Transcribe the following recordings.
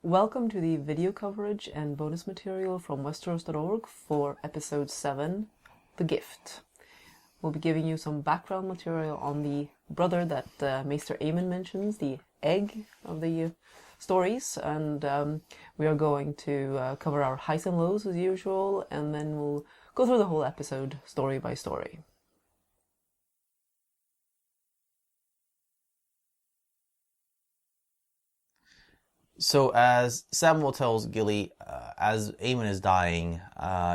Welcome to the video coverage and bonus material from Westeros.org for episode 7, The Gift. We'll be giving you some background material on the brother that Maester Aemon mentions, the egg of the stories, and we are going to cover our highs and lows as usual, and then we'll go through the whole episode story by story. So as Samuel tells Gilly, as Aemon is dying,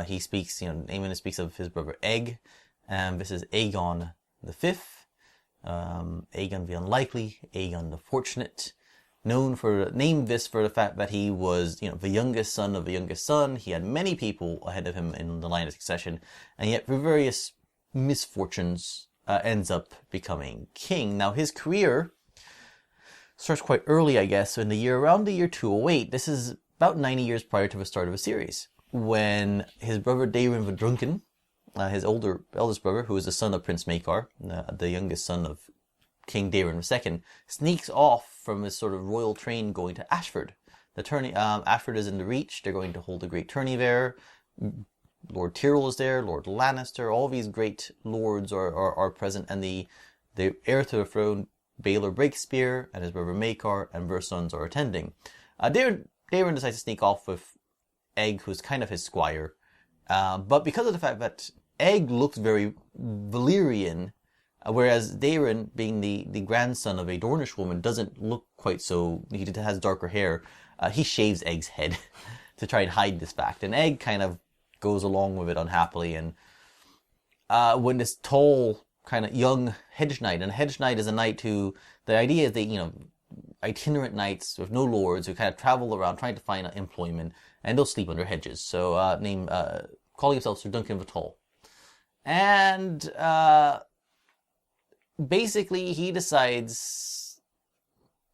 he speaks, Aemon speaks of his brother Egg, and this is Aegon V, Aegon the Unlikely, Aegon the Fortunate, named this for the fact that he was, the youngest son of the youngest son. He had many people ahead of him in the line of succession, and yet through various misfortunes, ends up becoming king. Now his career starts quite early, I guess, so around the year 208. This is about 90 years prior to the start of the series, when his brother Daeron the Drunken, his eldest brother, who is the son of Prince Maekar, the youngest son of King Daeron II, sneaks off from his sort of royal train going to Ashford. The tourney, Ashford is in the Reach. They're going to hold a great tourney there. Lord Tyrell is there, Lord Lannister, all these great lords are present, and the heir to the throne, Baelor Breakspear, and his brother Maekar and their sons are attending. Daeron decides to sneak off with Egg, who's kind of his squire. But because of the fact that Egg looks very Valyrian, whereas Daeron, being the grandson of a Dornish woman, doesn't look quite so. He has darker hair. He shaves Egg's head to try and hide this fact. And Egg kind of goes along with it unhappily. And when this tall, kind of young hedge knight, and a hedge knight is a knight who, the idea is that, itinerant knights with no lords who kind of travel around trying to find employment, and they'll sleep under hedges. So, calling himself Sir Duncan the Tall. And, basically he decides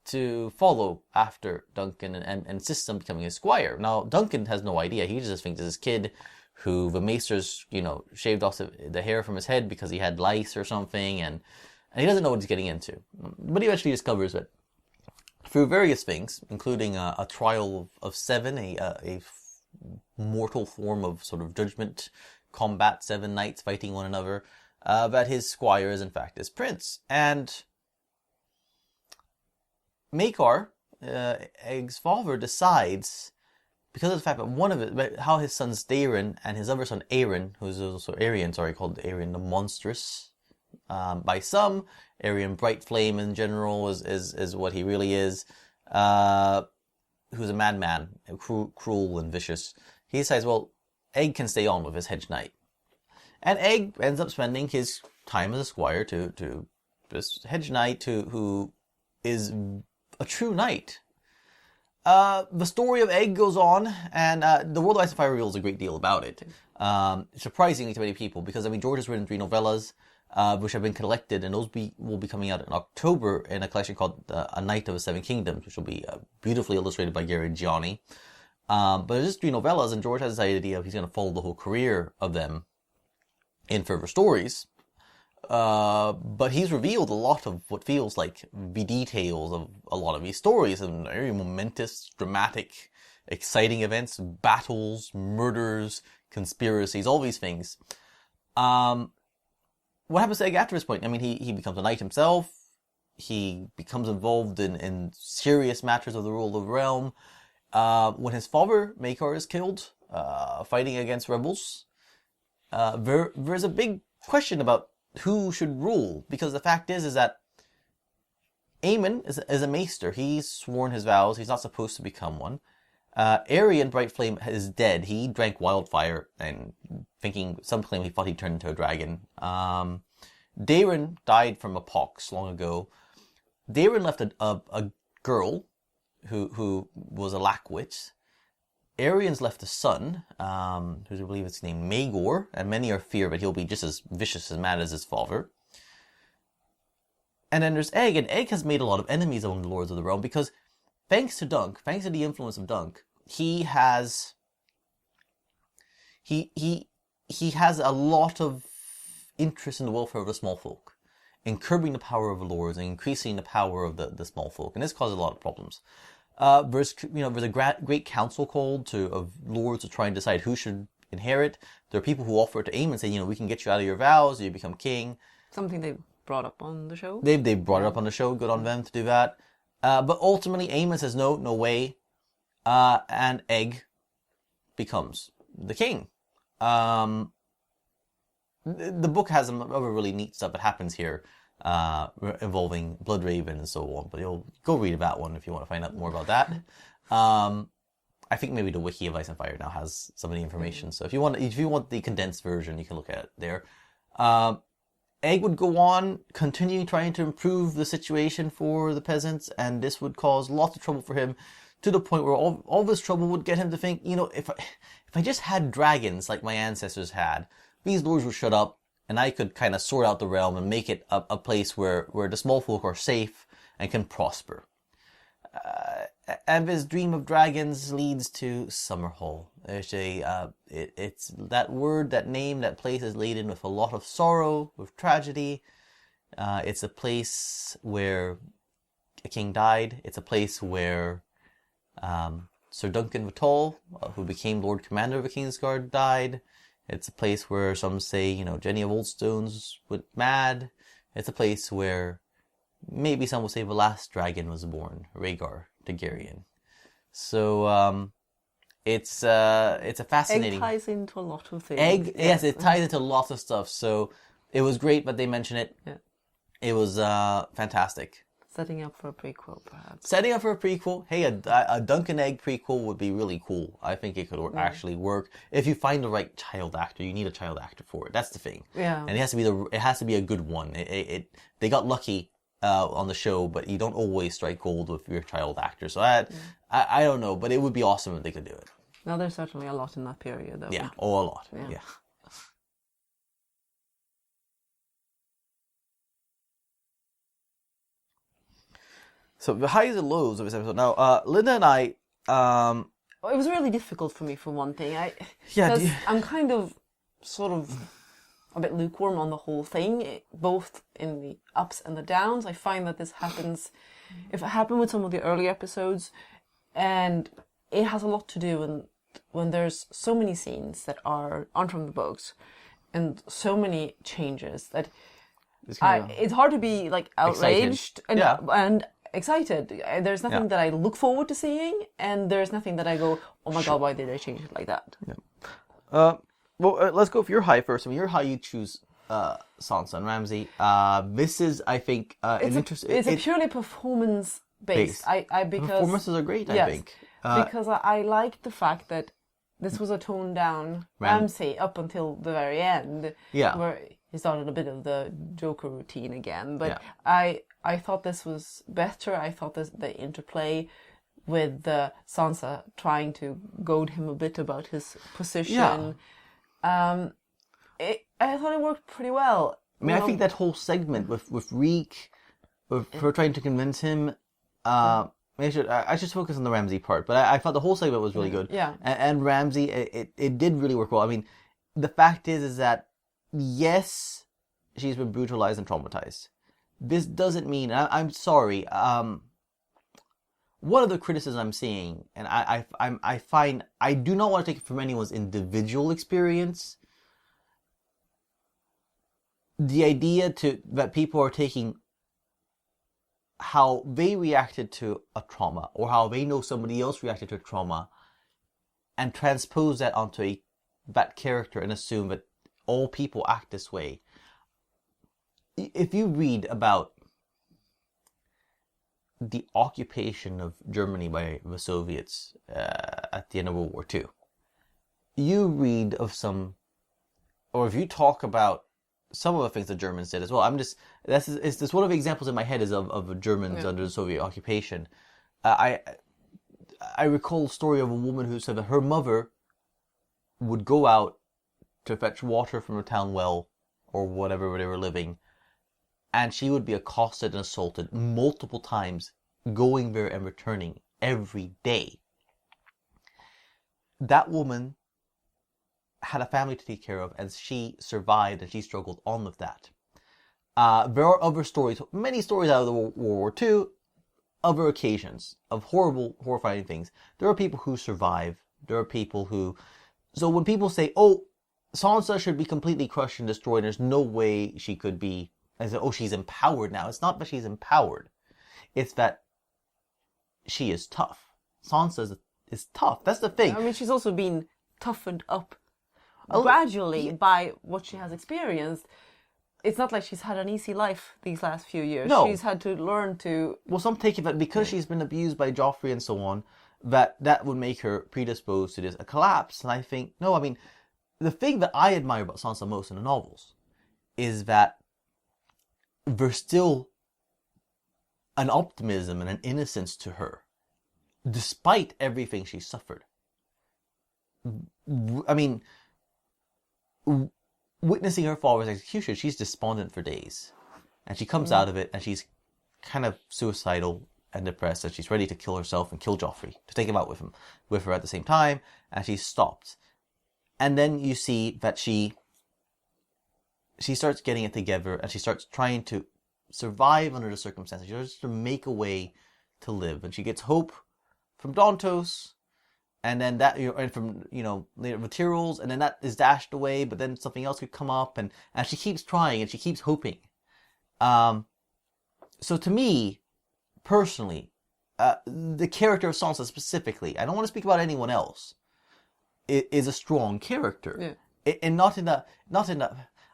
to follow after Duncan and insists on becoming his squire. Now, Duncan has no idea. He just thinks this kid who the maesters, shaved off the hair from his head because he had lice or something, and he doesn't know what he's getting into. But he eventually discovers that through various things, including a trial of 7, a mortal form of sort of judgment, combat, 7 knights fighting one another, that his squire is in fact his prince. And Maekar, Egg's father, decides, because of the fact that how his sons Daeron and his other son Aeron, who's also called Aeron the Monstrous, by some, Aeron Brightflame in general is what he really is, who's a madman, cruel and vicious. He decides, well, Egg can stay on with his hedge knight. And Egg ends up spending his time as a squire to this hedge knight who is a true knight. The story of Egg goes on, and the World of Ice and Fire reveals a great deal about it. Surprisingly to many people, because George has written 3 novellas, which have been collected, and those will be coming out in October in a collection called A Knight of the Seven Kingdoms, which will be beautifully illustrated by Gary Gianni. But there's just 3 novellas, and George has this idea of he's going to follow the whole career of them in further stories. But he's revealed a lot of what feels like the details of a lot of these stories, and very momentous, dramatic, exciting events, battles, murders, conspiracies, all these things. What happens to Egg after this point? He becomes a knight himself. He becomes involved in serious matters of the rule of the realm. When his father, Maekar, is killed, fighting against rebels, there's a big question about who should rule, because the fact is that Aemon is a maester. He's sworn his vows. He's not supposed to become one. Aerion Brightflame is dead. He drank wildfire, and some claim he thought he turned into a dragon. Daeron died from a pox long ago. Daeron left a girl who was a lackwit. Aerion's left a son, who I believe is named Maegor, and many are fear that he'll be just as vicious and mad as his father. And then there's Egg, and Egg has made a lot of enemies among the Lords of the Realm, because thanks to the influence of Dunk, he has a lot of interest in the welfare of the small folk, in curbing the power of the lords and increasing the power of the small folk, and this causes a lot of problems. There's a great council called of lords to try and decide who should inherit. There are people who offer to Aemon, saying, we can get you out of your vows, you become king. Something they brought up on the show. They brought it up on the show. Good on them to do that. But ultimately, Aemon says no way, and Egg becomes the king. The book has some other really neat stuff that happens here. Involving Bloodraven and so on, but you'll go read that one if you want to find out more about that. I think maybe the wiki of Ice and Fire now has some of the information, so if you want the condensed version, you can look at it there. Egg would go on continuing trying to improve the situation for the peasants, and this would cause lots of trouble for him, to the point where all this trouble would get him to think, if I just had dragons like my ancestors had, these lords would shut up, and I could kind of sort out the realm and make it a place where the small folk are safe and can prosper. And this dream of dragons leads to Summerhall. There's it's that word, that name, that place is laden with a lot of sorrow, with tragedy. It's a place where a king died. It's a place where Sir Duncan Vital, who became Lord Commander of the Kingsguard, died. It's a place where some say, Jenny of Oldstones went mad. It's a place where maybe some will say the last dragon was born, Rhaegar Targaryen. So, it's a fascinating... Egg ties into a lot of things. Yes, it ties into lots of stuff. So, it was great, but they mention it. Yeah. It was fantastic. Setting up for a prequel, perhaps. Setting up for a prequel. Hey, a Duncan Egg prequel would be really cool. I think it could actually work if you find the right child actor. You need a child actor for it. That's the thing. Yeah. And it has to be a good one. They got lucky on the show, but you don't always strike gold with your child actor. So I don't know, but it would be awesome if they could do it. Now there's certainly a lot in that period. Yeah, a lot. Yeah. So the highs and lows of this episode. Now, Linda and I, it was really difficult for me, for one thing. I'm kind of, sort of, a bit lukewarm on the whole thing, both in the ups and the downs. I find that this happens, if it happened with some of the early episodes, and it has a lot to do when there's so many scenes that aren't from the books, and so many changes that it's hard to be outraged and excited. There's nothing that I look forward to seeing, and there's nothing that I go, oh my god, why did they change it like that? Yeah. Let's go for your high first. I mean, your high, you choose Sansa and Ramsay. This is, I think, it's a purely performance-based. Because performances are great, I think. Because I liked the fact that this was a toned-down Ramsay up until the very end, where he started a bit of the Joker routine again. But I thought this was better. I thought the interplay with Sansa trying to goad him a bit about his position. I thought it worked pretty well. I mean, I think that whole segment with Reek, with her trying to convince him, I should focus on the Ramsay part, but I thought the whole segment was really good. Yeah. And Ramsay, it did really work well. I mean, the fact is that, yes, she's been brutalized and traumatized. This doesn't mean, I'm sorry, one of the criticisms I'm seeing, and I find, I do not want to take it from anyone's individual experience, the idea that people are taking how they reacted to a trauma, or how they know somebody else reacted to a trauma, and transpose that onto that character and assume that all people act this way. If you read about the occupation of Germany by the Soviets at the end of World War II, you read of or if you talk about some of the things the Germans did as well. It's one of the examples in my head is of the Germans under the Soviet occupation. I recall a story of a woman who said that her mother would go out to fetch water from a town well or whatever where they were living, and she would be accosted and assaulted multiple times, going there and returning every day. That woman had a family to take care of, and she survived, and she struggled on with that. There are other stories, many stories out of the World War II, other occasions of horrifying things, there are people who survive. There are people who... So when people say, oh, Sansa should be completely crushed and destroyed, there's no way she could be... I say, oh, she's empowered now. It's not that she's empowered. It's that she is tough. Sansa is tough. That's the thing. I mean, she's also been toughened up gradually by what she has experienced. It's not like she's had an easy life these last few years. No. She's had to learn to... Well, some take it that because she's been abused by Joffrey and so on, that would make her predisposed to this, a collapse. And I think, no, I mean, the thing that I admire about Sansa most in the novels is that there's still an optimism and an innocence to her, despite everything she's suffered. I mean, witnessing her father's execution, she's despondent for days. And she comes out of it and she's kind of suicidal and depressed, and she's ready to kill herself and kill Joffrey, to take him out with her at the same time, and she's stopped. And then you see that she starts getting it together, and she starts trying to survive under the circumstances. She starts to make a way to live, and she gets hope from Dontos, and then that, and from, later materials, and then that is dashed away, but then something else could come up, and she keeps trying, and she keeps hoping. So to me, personally, the character of Sansa specifically, I don't want to speak about anyone else, is a strong character. Yeah. And not in a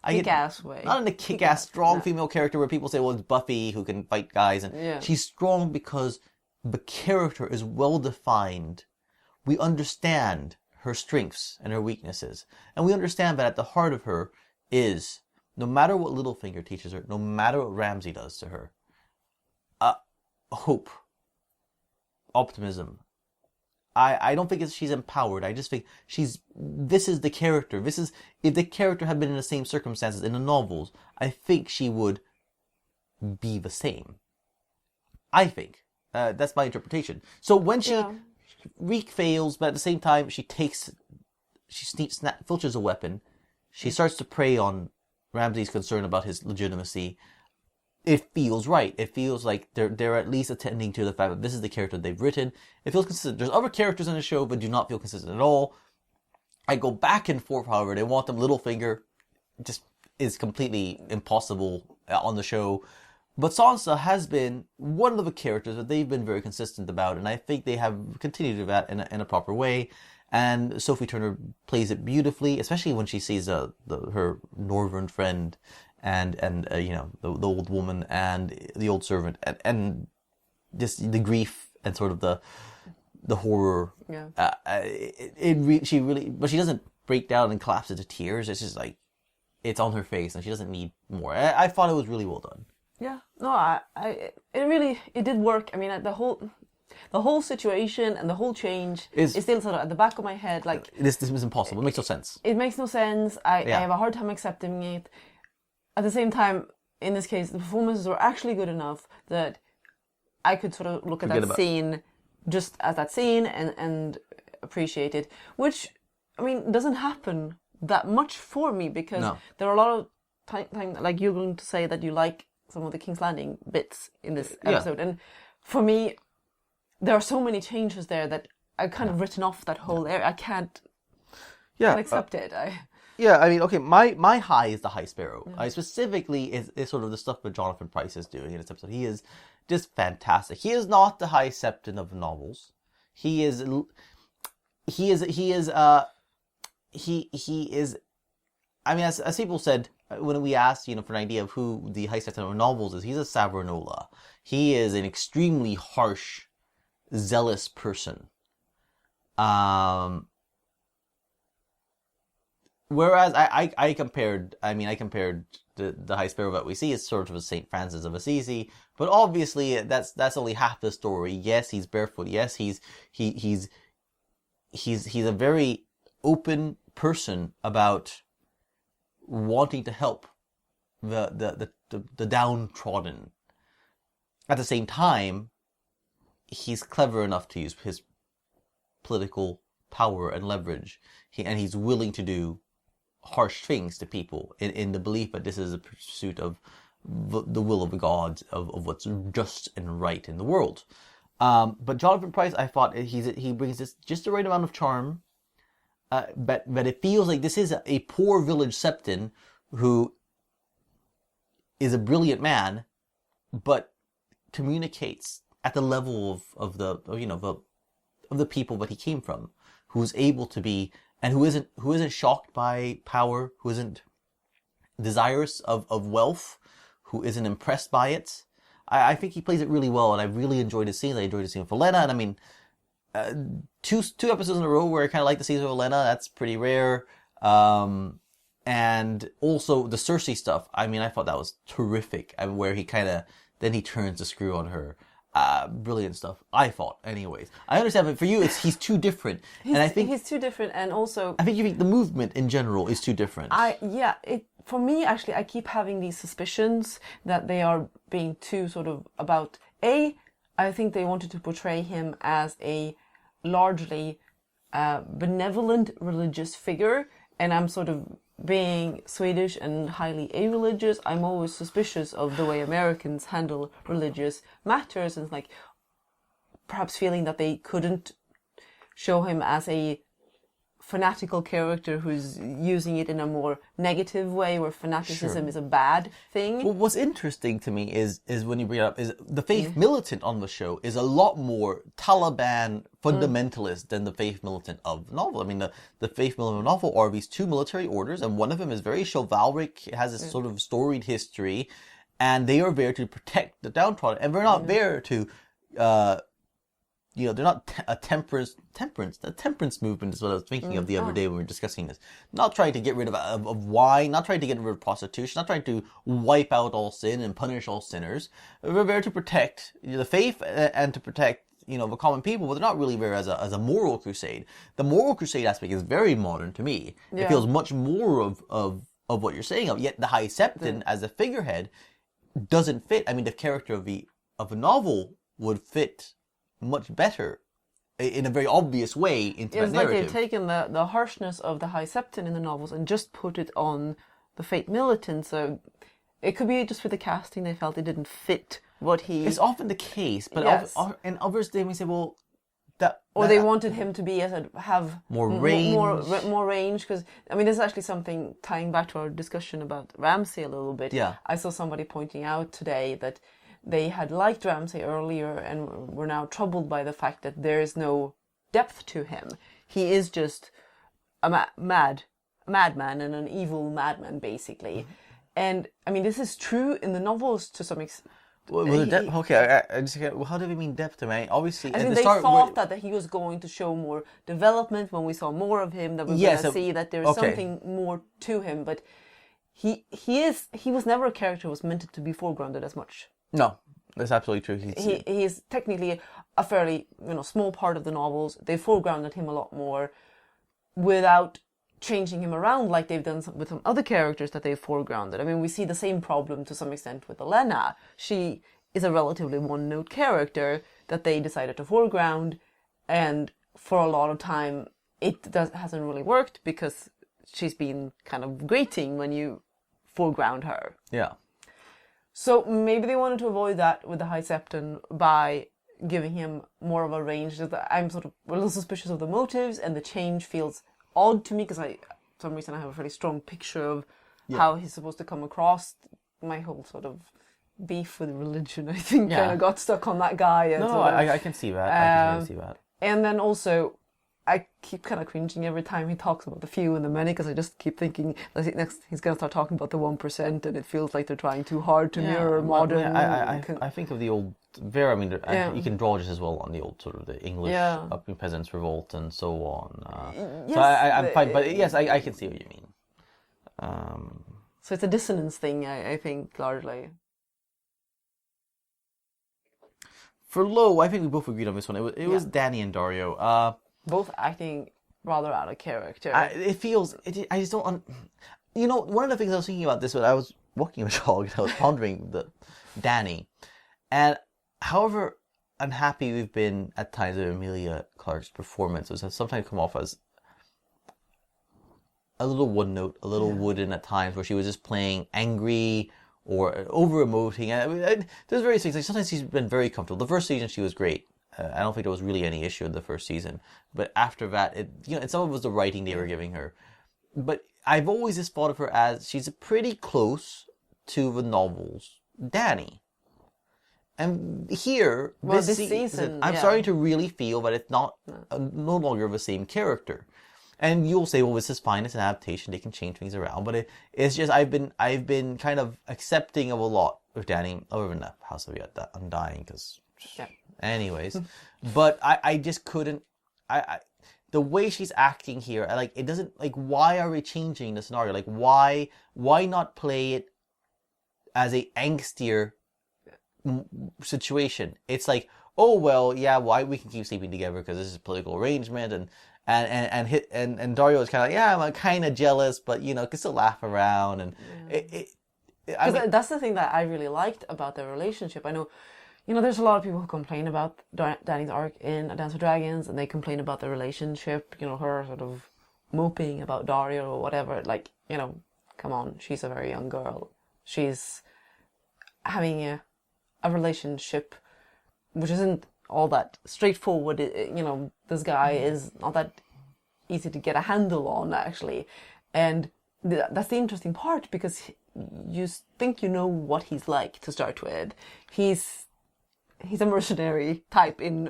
kick-ass way. Not in a kick-ass, strong female character where people say, well, it's Buffy who can fight guys. And she's strong because the character is well-defined. We understand her strengths and her weaknesses. And we understand that at the heart of her is, no matter what Littlefinger teaches her, no matter what Ramsay does to her, hope, optimism. I don't think she's empowered. I just think this is the character. If the character had been in the same circumstances in the novels, I think she would be the same. I think. That's my interpretation. So when Reek fails, but at the same time, she filches a weapon. She starts to prey on Ramsay's concern about his legitimacy. It feels right. It feels like they're at least attending to the fact that this is the character they've written. It feels consistent. There's other characters in the show that do not feel consistent at all. I go back and forth, however. They want them. Littlefinger just is completely impossible on the show. But Sansa has been one of the characters that they've been very consistent about, and I think they have continued to do that in a proper way. And Sophie Turner plays it beautifully, especially when she sees her northern friend and the old woman and the old servant and just the grief and sort of the horror. Yeah. But she doesn't break down and collapse into tears. It's just like it's on her face, and she doesn't need more. I thought it was really well done. Yeah, no, it did work. I mean, the whole situation and the whole change is still sort of at the back of my head. Like this is impossible. It makes no sense. It makes no sense. I have a hard time accepting it. At the same time, in this case, the performances were actually good enough that I could sort of look at that scene just as that scene and appreciate it. Which, I mean, doesn't happen that much for me because there are a lot of time, like you're going to say that you like some of the King's Landing bits in this episode. And for me, there are so many changes there that I've kind of written off that whole area. I can't accept it. I mean, okay, my high is the High Sparrow. I specifically is sort of the stuff that Jonathan Pryce is doing in this episode. He is just fantastic. He is not the High Septon of novels. He is. I mean, as people said when we asked, for an idea of who the High Septon of novels is, he's a Savonarola. He is an extremely harsh, zealous person. Whereas I compared the High Sparrow that we see as sort of a Saint Francis of Assisi, but obviously that's only half the story. Yes, he's barefoot. Yes, he's a very open person about wanting to help the downtrodden. At the same time, he's clever enough to use his political power and leverage, and he's willing to do harsh things to people in the belief that this is a pursuit of the will of the gods of what's just and right in the world. But Jonathan Pryce, I thought he brings this just the right amount of charm. But it feels like this is a poor village septon who is a brilliant man, but communicates at the level of the people that he came from, who's able to be, and who isn't shocked by power, who isn't desirous of wealth, who isn't impressed by it. I think he plays it really well, and I really enjoyed his scene. I enjoyed his scene with Olenna, and I mean, two episodes in a row where I kind of like the scenes with Olenna. That's pretty rare. And also the Cersei stuff. I mean, I thought that was terrific. I mean, where he then he turns the screw on her. Brilliant stuff. I thought, anyways. I understand, but for you, he's too different. And I think he's too different, and also I think the movement in general is too different. For me, actually, I keep having these suspicions that they are being too sort of about I think they wanted to portray him as a largely benevolent religious figure, and I'm sort of being Swedish and highly a-religious. I'm always suspicious of the way Americans handle religious matters, and like perhaps feeling that they couldn't show him as a fanatical character who's using it in a more negative way, where fanaticism is a bad thing. Well, what's interesting to me is when you bring it up, is the faith militant on the show is a lot more Taliban fundamentalist than the faith militant of the novel. I mean, the faith militant of the novel are these two military orders, and one of them is very chivalric, it has this sort of storied history, and they are there to protect the downtrodden, and they're not there to they're not a temperance. The temperance movement is what I was thinking of the other day when we were discussing this. Not trying to get rid of wine, not trying to get rid of prostitution, not trying to wipe out all sin and punish all sinners. They're there to protect the faith and to protect the common people, but they're not really there as a moral crusade. The moral crusade aspect is very modern to me. Yeah. It feels much more of what you're saying. Yet the High Septon as a figurehead doesn't fit. I mean, the character of a novel would fit much better in a very obvious way into that narrative. It's like they've taken the harshness of the High Septon in the novels and just put it on the Fate Militant. So it could be just with the casting, they felt it didn't fit what he... It's often the case, but and others they may say, well, they wanted him to be have more range. More range, because I mean, this is actually something tying back to our discussion about Ramsay a little bit. Yeah. I saw somebody pointing out today that they had liked Ramsay earlier and were now troubled by the fact that there is no depth to him. He is just a madman and an evil madman, basically. Mm-hmm. And I mean, this is true in the novels to some extent. Well, how do we mean depth to him? Obviously, I mean, they thought that he was going to show more development when we saw more of him. That we're going to see that there's something more to him. But he was never a character who was meant to be foregrounded as much. No, that's absolutely true. He is technically a fairly small part of the novels. They foregrounded him a lot more without changing him around like they've done with some other characters that they've foregrounded. I mean, we see the same problem to some extent with Olenna. She is a relatively one-note character that they decided to foreground, and for a lot of time hasn't really worked because she's been kind of grating when you foreground her. Yeah. So maybe they wanted to avoid that with the High Septon by giving him more of a range. I'm sort of a little suspicious of the motives, and the change feels odd to me because for some reason I have a very strong picture of how he's supposed to come across. My whole sort of beef with religion, I think, kind of got stuck on that guy. And I can see that. I can see that. And then also, I keep kind of cringing every time he talks about the few and the many, because I just keep thinking next he's going to start talking about the 1%, and it feels like they're trying too hard to mirror modern. I think of the old there. I mean, you can draw just as well on the old sort of the English upping peasants revolt and so on. So I'm fine, but yes, I can see what you mean. So it's a dissonance thing, I think, largely. For Lo, I think we both agreed on this one. It was Dany and Dario. Both acting rather out of character. I just don't... one of the things I was thinking about this when I was walking with dog, and I was pondering Dany. And however unhappy we've been at times with Emilia Clarke's performances have sometimes come off as a little one-note, a little wooden at times, where she was just playing angry or over-emoting. I mean, there's various things. Like sometimes she's been very comfortable. The first season she was great. I don't think there was really any issue in the first season. But after that, some of it was the writing they were giving her. But I've always just thought of her as she's pretty close to the novels Dany. And here, this season, I'm starting to really feel that it's no longer the same character. And you'll say, well, this is fine, it's an adaptation, they can change things around. But it's just, I've been kind of accepting of a lot with Dany, other than the House of the Undying, because... Yeah. Anyways. But I just couldn't... the way she's acting here, it doesn't... why are we changing the scenario? Why not play it as a angstier situation? It's like, oh well, yeah, why we can keep sleeping together because this is political arrangement, and Dario is kind of like, yeah, I'm kind of jealous, but can still laugh around, and that's the thing that I really liked about their relationship. I know, there's a lot of people who complain about Dany's arc in A Dance with Dragons, and they complain about the relationship, her sort of moping about Dario or whatever. Come on, she's a very young girl. She's having a relationship which isn't all that straightforward. This guy is not that easy to get a handle on, actually. And that's the interesting part, because you think you know what he's like to start with. He's a mercenary type in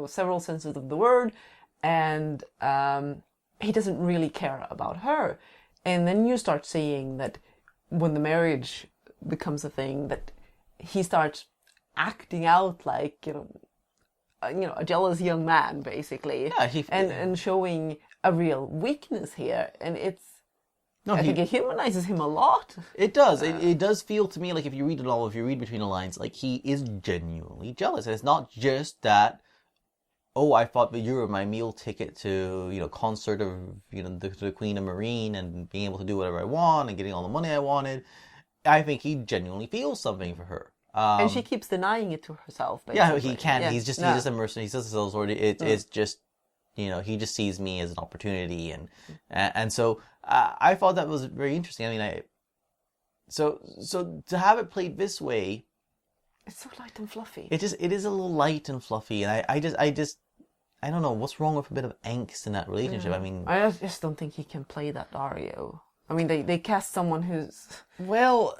several senses of the word, and he doesn't really care about her. And then you start seeing that when the marriage becomes a thing, that he starts acting out like a jealous young man, basically. Yeah, and showing a real weakness here, and I think it humanizes him a lot. It does. It does feel to me like, if you read it all, if you read between the lines, like he is genuinely jealous, and it's not just that. Oh, I thought that you were my meal ticket to concert of the Queen of Marine and being able to do whatever I want and getting all the money I wanted. I think he genuinely feels something for her. And she keeps denying it to herself, basically. Yeah, he can't. Yeah. He's just a mercenary. He says it's already. It's just, he just sees me as an opportunity, and so I thought that was very interesting. I mean, so to have it played this way, it's so light and fluffy. It is a little light and fluffy, and I don't know what's wrong with a bit of angst in that relationship. I mean, I just don't think he can play that Dario. I mean, they cast someone who's... Well...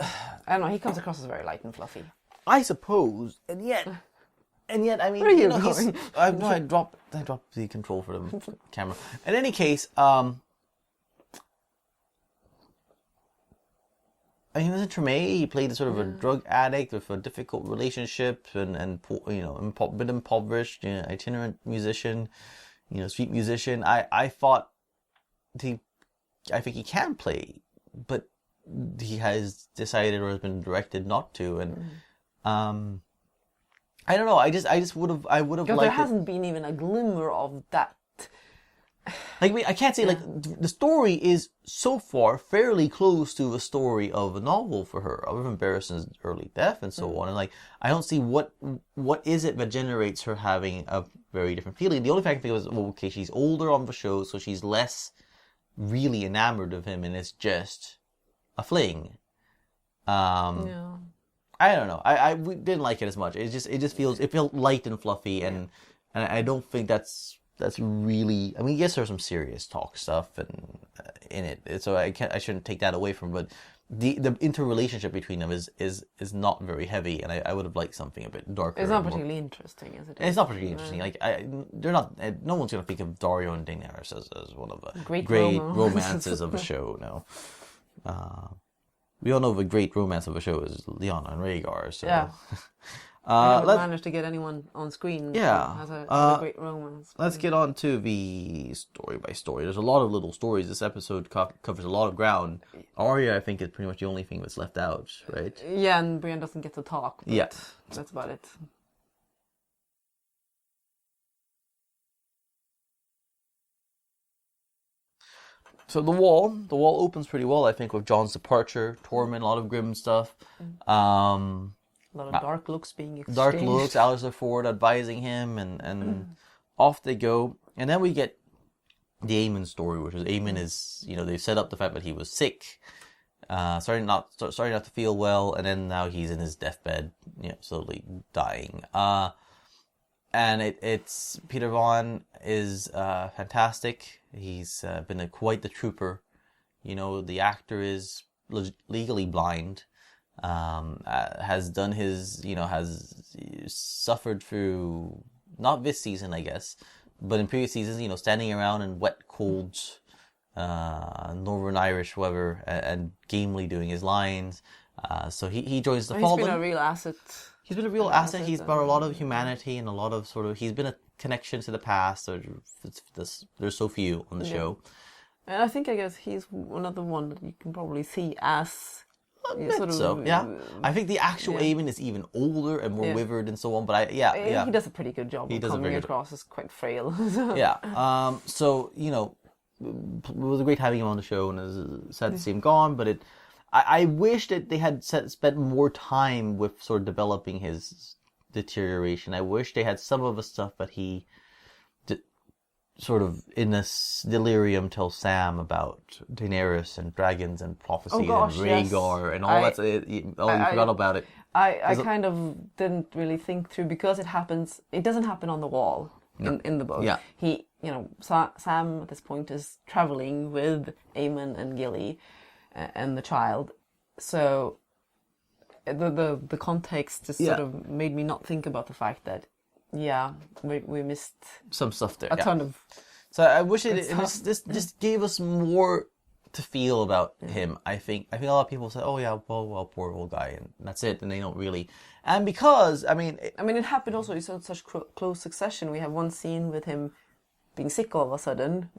I don't know, he comes across as very light and fluffy. I suppose, and yet, I mean... Where are you going? I dropped the control for the camera. In any case, I mean, was it Tremaine? He played a sort of a drug addict with a difficult relationship, and a bit impoverished, itinerant musician, street musician. I thought I think he can play, but he has decided or has been directed not to, and I don't know. I would have liked. There hasn't been even a glimmer of that. I can't say the story is so far fairly close to the story of a novel for her, other than Barristan's early death and so on. And I don't see what is it that generates her having a very different feeling. The only thing I can think of is, okay, she's older on the show, so she's less really enamored of him, and it's just a fling. I don't know. I didn't like it as much. It felt light and fluffy, and I don't think that's really. I mean, yes, there's some serious talk stuff and in it, so I shouldn't take that away from. But the interrelationship between them is not very heavy, and I would have liked something a bit darker. It's not particularly interesting, is it? It's not particularly interesting. They're not. No one's going to think of Dario and Daenerys as one of the great romances of the show. No. We all know the great romance of the show is Lyanna and Rhaegar. So. Yeah. Let's manage to get anyone on screen. Yeah. Has a great romance. Let's get on to the story by story. There's a lot of little stories. This episode covers a lot of ground. Arya, I think, is pretty much the only thing that's left out, right? Yeah, and Brienne doesn't get to talk. But that's about it. So the wall opens pretty well, I think, with Jon's departure, Tormund, a lot of grim stuff. A lot of dark looks being exchanged. Dark looks, Alistair Ford advising him, and off they go. And then we get the Aemon story, which is Aemon is, they set up the fact that he was sick, starting not to feel well, and then now he's in his deathbed, slowly dying. And it's Peter Vaughan is fantastic. He's been quite the trooper. The actor is legally blind. Has done his, has suffered through, not this season, I guess, but in previous seasons, standing around in wet, cold, Northern Irish weather and gamely doing his lines. So he joins the Fallen. He's been a real asset. He's been a real asset. He's brought a lot of humanity and a lot of he's been a connection to the past. So there's so few on the show. And I guess he's another one that you can probably see as... I think the actual Aemon is even older and more withered and so on. But he does a pretty good job of coming across as quite frail. So it was great having him on the show, and it's sad to see him gone. But I wish that they had spent more time with sort of developing his deterioration. I wish they had some of the stuff that he sort of in this delirium tells Sam about Daenerys and dragons and prophecy and Rhaegar and all that. You forgot about it. I kind of didn't really think through, because it doesn't happen on the wall in the book. Yeah. Sam at this point is traveling with Aemon and Gilly and the child. So the context just sort of made me not think about the fact that we missed some stuff there. A ton of. So I wish this just gave us more to feel about him. I think a lot of people say, "Oh yeah, well, poor old guy," and that's it, and they don't really. And because it happened also in such close succession. We have one scene with him being sick all of a sudden,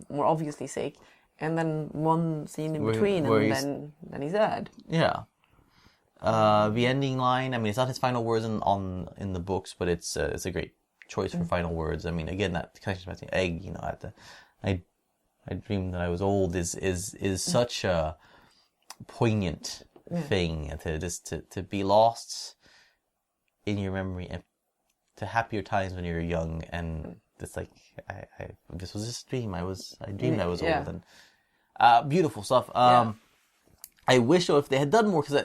more obviously sick, and then one scene in between, and then he's dead. Yeah. The ending line, it's not his final words in the books, but it's a great choice for final words. Again, that connection between Egg, I dreamed that I was old is such a poignant thing to be lost in your memory and to happier times when you're young, and it's like this was just a dream. I dreamed I was old, and beautiful stuff. I wish, though, if they had done more, because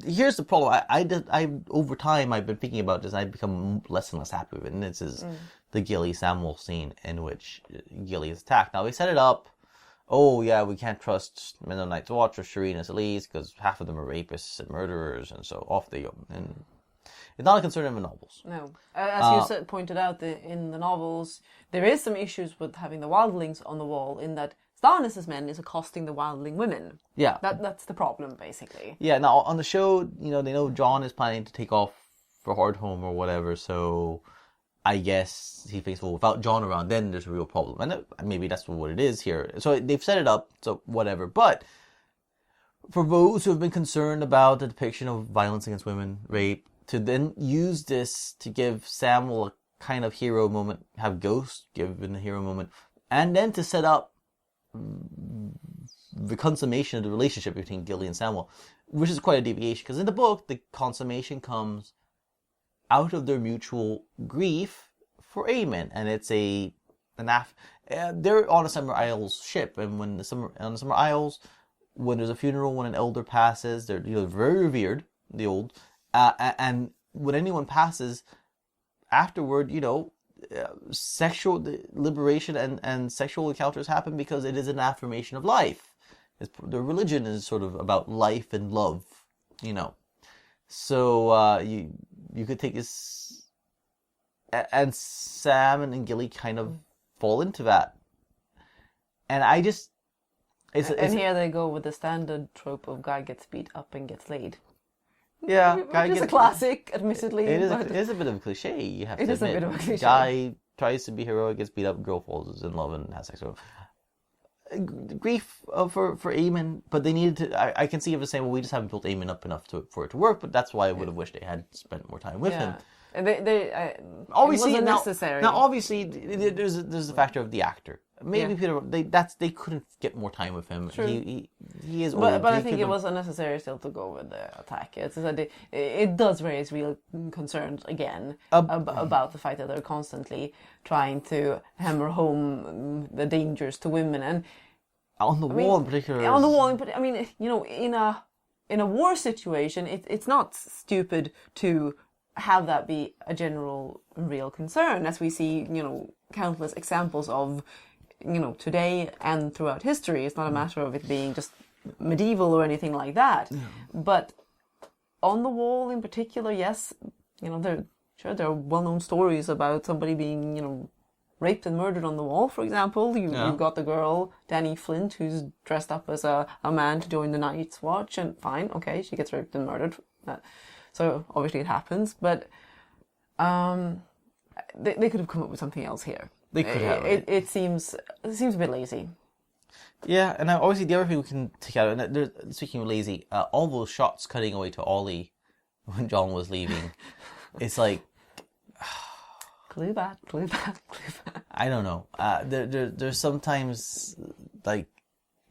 here's the problem. I over time, I've been thinking about this, and I've become less and less happy with it. And this is the Gilly Samuel scene in which Gilly is attacked. Now, they set it up. Oh, yeah, we can't trust Men of the Night's Watch or Shireen as Elise, because half of them are rapists and murderers, and so off they go. And it's not a concern in the novels. No. As you pointed out, in the novels, there is some issues with having the wildlings on the wall, in that Stannis' men is accosting the wildling women. Yeah. That's the problem, basically. Yeah, now on the show, they know Jon is planning to take off for Hardhome or whatever, so I guess he thinks, well, without Jon around, then there's a real problem. And maybe that's what it is here. So they've set it up, so whatever. But for those who have been concerned about the depiction of violence against women, rape, to then use this to give Samuel a kind of hero moment, have Ghost given a hero moment, and then to set up the consummation of the relationship between Gilly and Samuel, which is quite a deviation, because in the book the consummation comes out of their mutual grief for Aemon, and it's they're on a Summer Isles ship, and on the Summer Isles, when there's a funeral, when an elder passes, they're very revered, the old, and when anyone passes afterward, sexual liberation and sexual encounters happen because it is an affirmation of life. The religion is sort of about life and love, So you could take this, and Sam and Gilly kind of fall into that, and I just. Here they go with the standard trope of guy gets beat up and gets laid. Yeah, which is a classic, admittedly. It is a bit of a cliche, you have to admit. It is a bit of a cliche. Guy tries to be heroic, gets beat up, girl falls in love and has sex with him. Grief for Aemon, but they needed to... I can see if they're saying, well, we just haven't built Aemon up enough for it to work, but that's why I would have wished they had spent more time with him. And obviously, it wasn't necessary. Now, obviously, there's the factor of the actor. Maybe Peter, they couldn't get more time with him. True. He is old. But I think it was unnecessary still to go with the attack. It does raise real concerns again about the fact that they're constantly trying to hammer home the dangers to women. And On the wall in particular. On the wall, but I mean, you know, in a war situation, it's not stupid to have that be a general real concern, as we see, you know, countless examples of, you know, today and throughout history. It's not a matter of it being just medieval or anything like that. Yeah. But on the wall in particular, yes, you know, there are well-known stories about somebody being, you know, raped and murdered on the wall, for example. You've got the girl, Dany Flint, who's dressed up as a man to join the Night's Watch, and fine, okay, she gets raped and murdered. So obviously it happens, but they could have come up with something else here. They could have. It seems a bit lazy. Yeah, and obviously the other thing we can take out, and speaking of lazy, all those shots cutting away to Ollie when Jon was leaving, it's like... Clue back. I don't know. There's sometimes, like,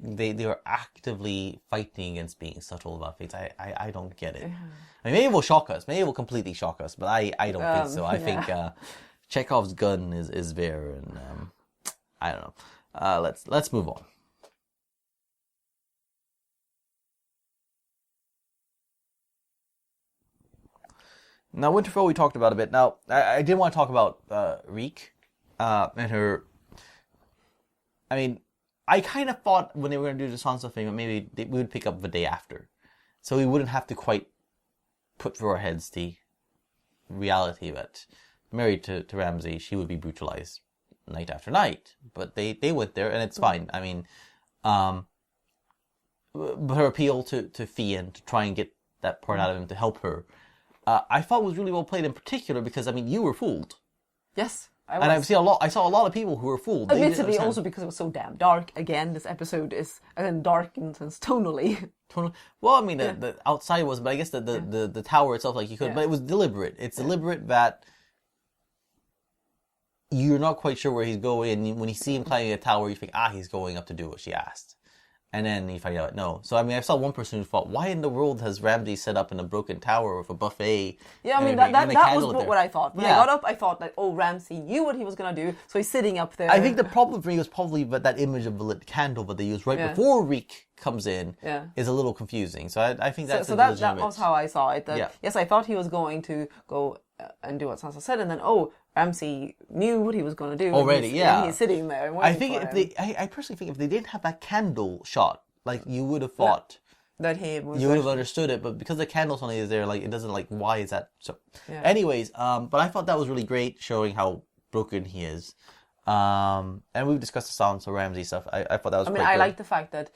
they are actively fighting against being subtle about things. I don't get it. I mean, maybe it will shock us. Maybe it will completely shock us, but I don't think so. I think Chekhov's gun is there, and I don't know. Let's move on. Now, Winterfell we talked about a bit. Now, I did want to talk about Reek and her... I mean, I kind of thought when they were going to do the Sansa thing that maybe we would pick up the day after. So we wouldn't have to quite put through our heads the reality that married to Ramsay, she would be brutalized night after night. But they went there, and it's fine. I mean, but her appeal to Theon to try and get that part out of him to help her, I thought was really well played, in particular because, I mean, you were fooled. Yes, I was. And I saw a lot of people who were fooled. Admittedly, also because it was so damn dark. Again, this episode is dark in sense tonally. Well, I mean, the outside was, but I guess the tower itself, like you could, but it was deliberate. It's deliberate that you're not quite sure where he's going, and when you see him climbing a tower, you think, he's going up to do what she asked. And then you find out, no. So, I mean, I saw one person who thought, why in the world has Ramsay set up in a broken tower with a buffet? Yeah, I mean, that was what I thought. When I got up, I thought that, Ramsay knew what he was going to do, so he's sitting up there. I think the problem for me was probably that image of the lit candle that they used right before Reek comes in is a little confusing. So I think that's legitimate. That was how I saw it. Yes, I thought he was going to go and do what Sansa said, and then, Ramsay knew what he was going to do already. And he's sitting there. And I think I personally think if they didn't have that candle shot, like you would have thought that he was. You would have understood it, but because the candle only is there, like it doesn't like why is that so? Yeah. Anyways, but I thought that was really great, showing how broken he is. And we've discussed the Sansa Ramsay stuff. I thought that was. I mean, I like the fact that.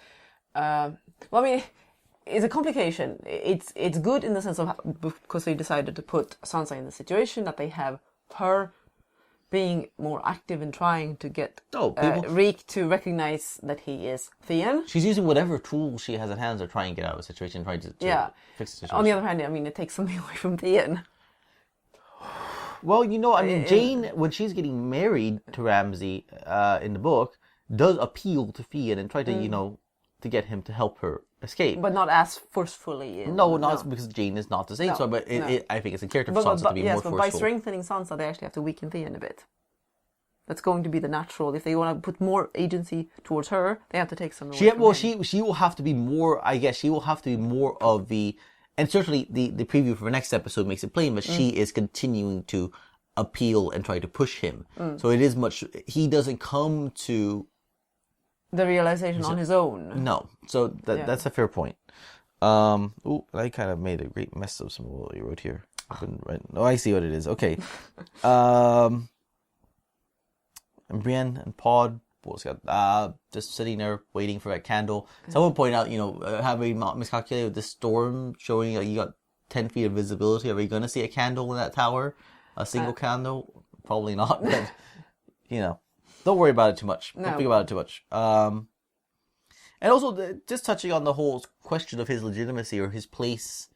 It's a complication. It's good in the sense of because they decided to put Sansa in the situation that they have her being more active in trying to get Reek to recognize that he is Theon. She's using whatever tools she has at hand to try and get out of the situation, trying to fix the situation. On the other hand, I mean, it takes something away from Theon. Well, I mean, Jane, when she's getting married to Ramsay in the book, does appeal to Theon and try to, to get him to help her escape. But not as forcefully. No, because Jane is not the same. So, but I think it's a character for Sansa to be more forceful. But by strengthening Sansa, they actually have to weaken Theon a bit. That's going to be the natural. If they want to put more agency towards her, they have to take some away from him. She will have to be more, I guess, she will have to be more of the... And certainly the preview for the next episode makes it plain that she is continuing to appeal and try to push him. So it is much... He doesn't come to... the realization on his own. No. So that's a fair point. I kind of made a great mess of some of what you wrote here. No, I see what it is. Okay. And Brienne and Pod just sitting there waiting for that candle. Someone pointed out, have we miscalculated this storm showing you got 10 feet of visibility? Are we going to see a candle in that tower? A single candle? Probably not. But, don't worry about it too much. Don't think about it too much. And also, just touching on the whole question of his legitimacy or his place,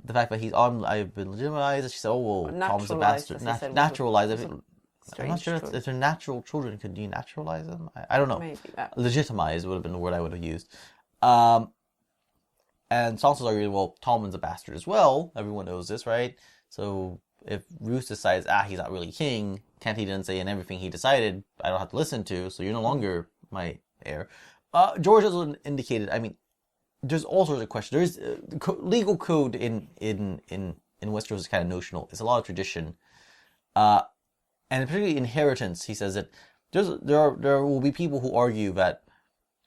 the fact that I've been legitimized. She said, Tom's a bastard. Naturalized. I'm not sure if they're natural children. Could you naturalize them? I don't know. Maybe. Legitimize would have been the word I would have used. And Sansa's arguing, Tommen's a bastard as well. Everyone knows this, right? So if Roose decides, he's not really king, can't he then say, and everything he decided, I don't have to listen to, so you're no longer my heir. George also indicated. I mean, there's all sorts of questions. There's legal code in Westeros is kind of notional. It's a lot of tradition, and particularly inheritance. He says that there will be people who argue that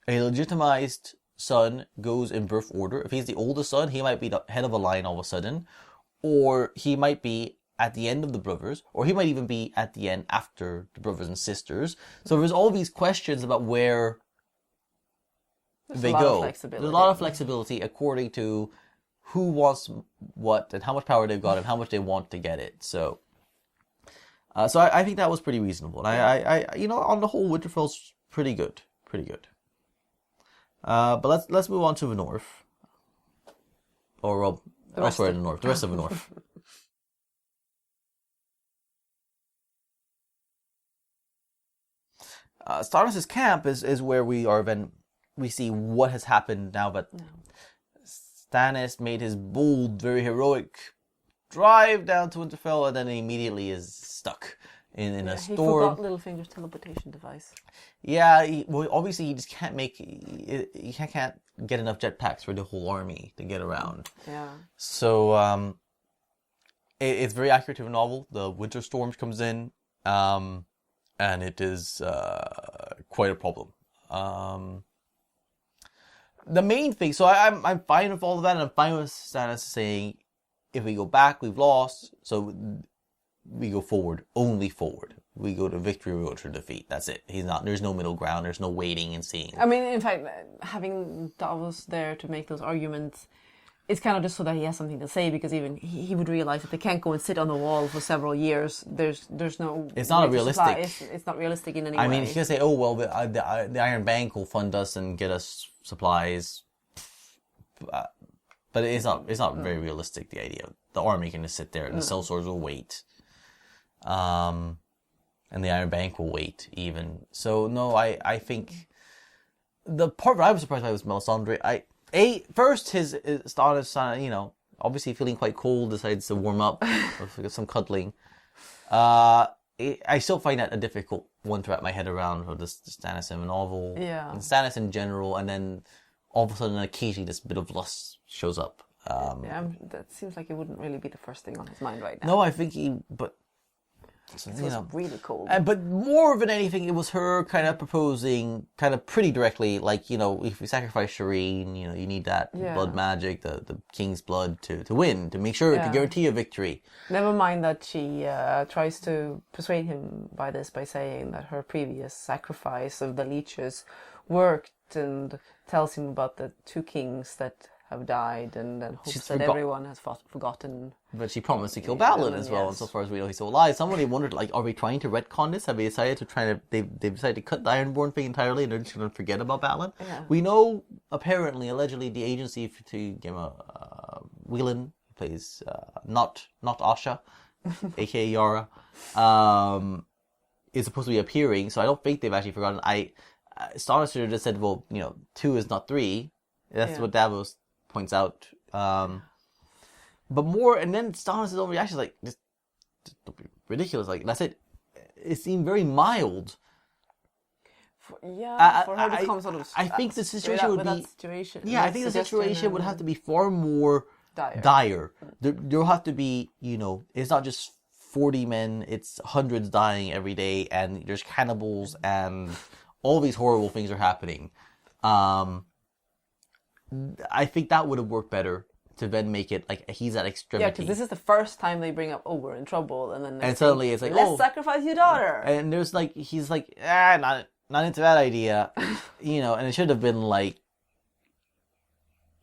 a legitimized son goes in birth order. If he's the oldest son, he might be the head of a line all of a sudden, or he might be at the end of the brothers, or he might even be at the end after the brothers and sisters. So there's all these questions about where they go. There's a lot of flexibility according to who wants what and how much power they've got and how much they want to get it. So I think that was pretty reasonable. And I on the whole, Winterfell's pretty good. But let's move on to the north. Or well, elsewhere in the north, the rest of the north. Stannis' camp is where we are. Then we see what has happened now that Stannis made his bold, very heroic drive down to Winterfell, and then immediately is stuck in a storm. He forgot Littlefinger's teleportation device. Yeah, obviously he just can't can't get enough jetpacks for the whole army to get around. Yeah. So it's very accurate to the novel. The winter storm comes in, and it is quite a problem. The main thing, so I'm fine with all of that, and I'm fine with Stannis saying, if we go back, we've lost, so we go forward, only forward. We go to victory, we go to defeat. That's it. There's no middle ground, there's no waiting and seeing. I mean, in fact, having Davos there to make those arguments, it's kind of just so that he has something to say, because even he would realize that they can't go and sit on the wall for several years. There's no... It's not realistic. It's not realistic in any way. I mean, he's going to say, oh, well, the Iron Bank will fund us and get us supplies. But it's not very realistic, the idea. The army can just sit there, and the sellswords will wait. And the Iron Bank will wait, even. So, no, I think... The part that I was surprised by was Melisandre. First, his Stannis, obviously feeling quite cold, decides to warm up with some cuddling. I still find that a difficult one to wrap my head around, for the Stannis in the novel. Yeah. And Stannis in general, and then all of a sudden, occasionally, this bit of lust shows up. That seems like it wouldn't really be the first thing on his mind right now. No, I think it was really cold. But more than anything, it was her kind of proposing, kind of pretty directly, like, if we sacrifice Shireen, you need that blood magic, the king's blood to win, to make sure, to guarantee a victory. Never mind that she tries to persuade him by saying that her previous sacrifice of the leeches worked, and tells him about the two kings that have died, and then hopes that everyone has forgotten. But she promised to kill Balin as well, and so far as we know, he's still alive. Somebody wondered, are we trying to retcon this? Have they decided to they've decided to cut the Ironborn thing entirely, and they're just going to forget about Balin? Yeah. We know, allegedly, the agency to give Whelan, who plays, not Asha, aka Yara, is supposed to be appearing, so I don't think they've actually forgotten. Stannis should have just said, well, 2 is not 3. That's what Davos points out. But more, and then Stannis' own reaction is like, just don't be ridiculous. Like, that's it. It seemed very mild. For her to come sort of... I think the situation would be... Situation. Yeah, I think the situation would have to be far more dire. There'll have to be, it's not just 40 men, it's hundreds dying every day, and there's cannibals, and all these horrible things are happening. I think that would have worked better to then make it like he's at extremity. Yeah, because this is the first time they bring up, we're in trouble, and then suddenly it's like, let's sacrifice your daughter. And there's like, he's like, not into that idea, and it should have been like,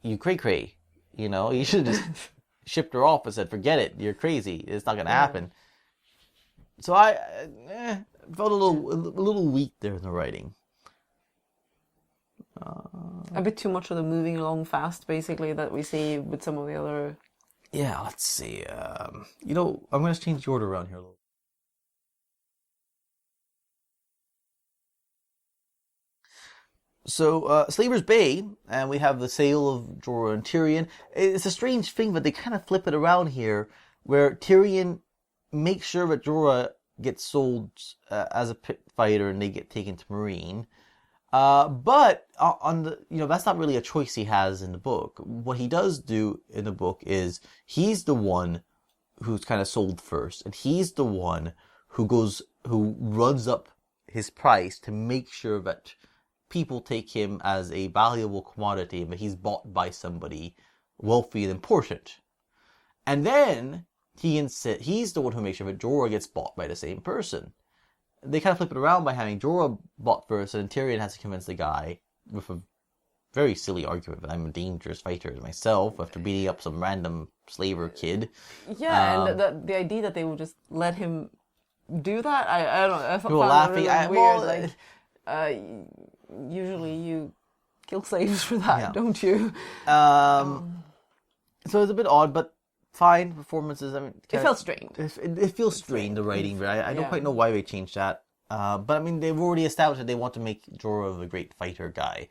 you cray, you should have just shipped her off and said, forget it, you're crazy, it's not going to happen. So I felt a little weak there in the writing. A bit too much of the moving along fast, basically, that we see with some of the other... Yeah, let's see. I'm going to change the order around here a little. So, Slaver's Bay, and we have the sale of Jorah and Tyrion. It's a strange thing, but they kind of flip it around here, where Tyrion makes sure that Jorah gets sold as a pit fighter and they get taken to Marine. But on the, that's not really a choice he has in the book. What he does do in the book is he's the one who's kind of sold first, and he's the one who runs up his price to make sure that people take him as a valuable commodity, but he's bought by somebody wealthy and important. And then he's the one who makes sure that Jorah gets bought by the same person. They kind of flip it around by having Jorah bought first, and Tyrion has to convince the guy with a very silly argument that I'm a dangerous fighter myself after beating up some random slaver kid. Yeah, and the idea that they would just let him do that, I don't know. I People found laughing. it really weird. Usually you kill slaves for that, don't you? So it's a bit odd, but fine. Performances, I mean... It felt strained. It feels strained, the writing, but I don't quite know why they changed that. But I mean, they've already established that they want to make Jorah a great fighter guy.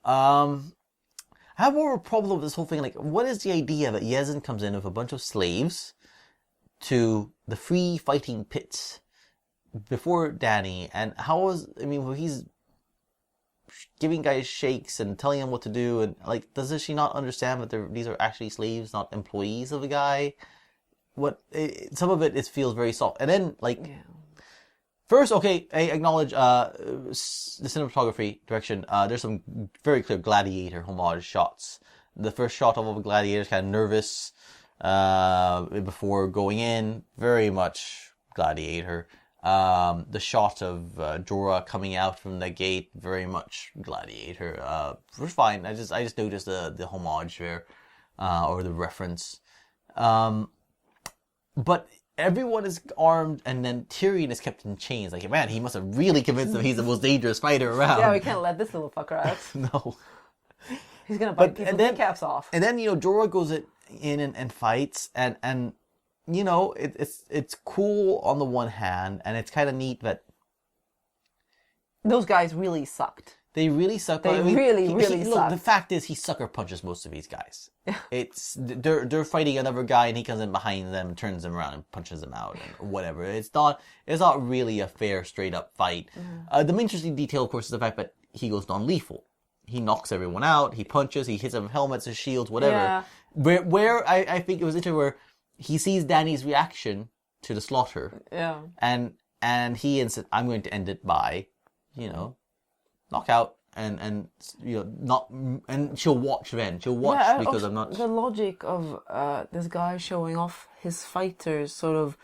I have more of a problem with this whole thing. Like, what is the idea that Yezin comes in with a bunch of slaves to the free fighting pits before Dany, and he's giving guys shakes and telling them what to do, and like, does she not understand that these are actually slaves, not employees of a guy? Some of it feels very soft, and then first, okay, I acknowledge the cinematography direction. There's some very clear Gladiator homage shots. The first shot of a gladiator is kind of nervous before going in, very much Gladiator. The shot of Jorah coming out from the gate, very much Gladiator. We're fine. I just noticed the homage there, or the reference. But everyone is armed, and then Tyrion is kept in chains. Like, man, he must have really convinced them he's the most dangerous fighter around. Yeah, we can't let this little fucker out. No. He's gonna bite people's kneecaps off. And then, Jorah goes in and fights, and it's cool on the one hand, and it's kind of neat that those guys really sucked. They really suck. They really suck. Look, the fact is, he sucker punches most of these guys. They're fighting another guy, and he comes in behind them, turns them around, and punches them out, and whatever. It's not really a fair, straight up fight. The interesting detail, of course, is the fact that he goes non-lethal. He knocks everyone out. He punches. He hits them with helmets or shields, whatever. Yeah. Where I think it was interesting where he sees Dany's reaction to the slaughter. Yeah. And he insists, I'm going to end it by, knockout and not, and she'll watch then. She'll watch because I'm not. The logic of this guy showing off his fighters, sort of,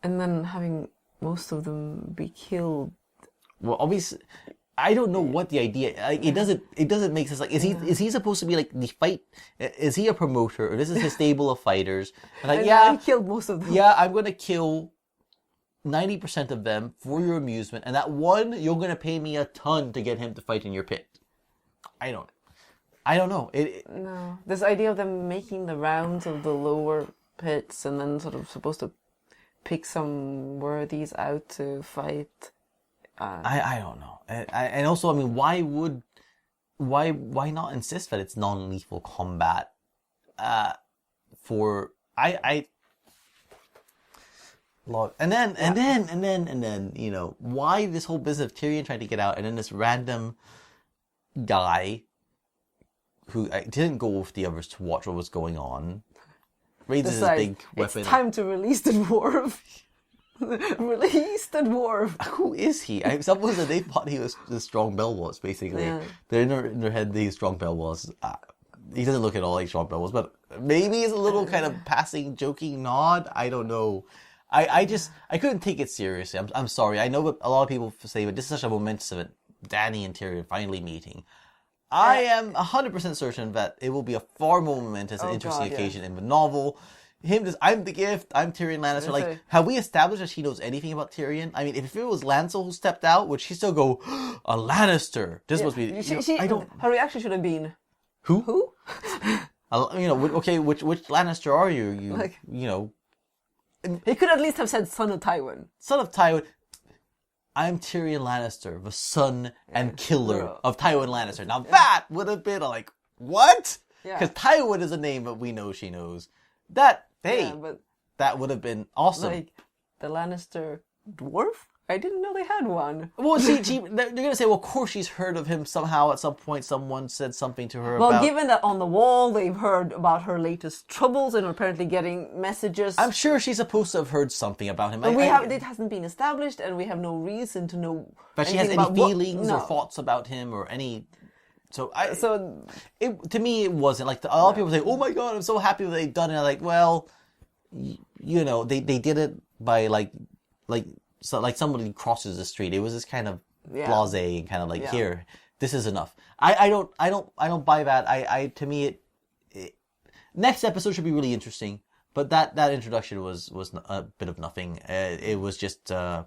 and then having most of them be killed. Well, obviously, I don't know what the idea. Like, it doesn't make sense. Like, is he supposed to be like the fight? Is he a promoter, or this is his stable of fighters? And like, he killed most of them. Yeah, I'm gonna kill 90% of them for your amusement, and that one you're gonna pay me a ton to get him to fight in your pit. I don't know. No, this idea of them making the rounds of the lower pits and then sort of supposed to pick some worthies out to fight. I don't know. And also, I mean, why not insist that it's non-lethal combat? And then, why this whole business of Tyrion trying to get out, and then this random guy who didn't go with the others to watch what was going on, raises his big weapon. It's time to release the dwarf. Release the dwarf. Who is he? Someone said they thought he was the strong Belwas, basically. Yeah. They're in their head, he's strong Belwas. He doesn't look at all like strong Belwas, but maybe he's a little kind of passing, joking nod. I don't know. I couldn't take it seriously. I'm sorry. I know what a lot of people say, but this is such a momentous event. Dany and Tyrion finally meeting. I am 100% certain that it will be a far more momentous and interesting occasion in the novel. I'm the gift, I'm Tyrion Lannister. Like, have we established that she knows anything about Tyrion? I mean, if it was Lancel who stepped out, would she still go, a Lannister? This must be... Her reaction should have been... Who? Okay, which Lannister are you? He could at least have said son of Tywin. Son of Tywin. I'm Tyrion Lannister, the son and killer of Tywin Lannister. Now that would have been like, what? Because Tywin is a name that we know she knows. That would have been awesome. Like, the Lannister dwarf? I didn't know they had one. Well, they're going to say, well, of course she's heard of him somehow at some point. Someone said something to her about... Well, given that on the wall they've heard about her latest troubles and apparently getting messages... I'm sure she's supposed to have heard something about him. But it hasn't been established, and we have no reason to know... But she has any feelings or thoughts about him or any... to me, it wasn't. Like, a lot of people say, oh my god, I'm so happy that they've done it. I'm like, well, they did it by, So like somebody crosses the street, it was this kind of blasé and kind of like here, this is enough. I don't buy that. To me, next episode should be really interesting, but that introduction was a bit of nothing. It was just it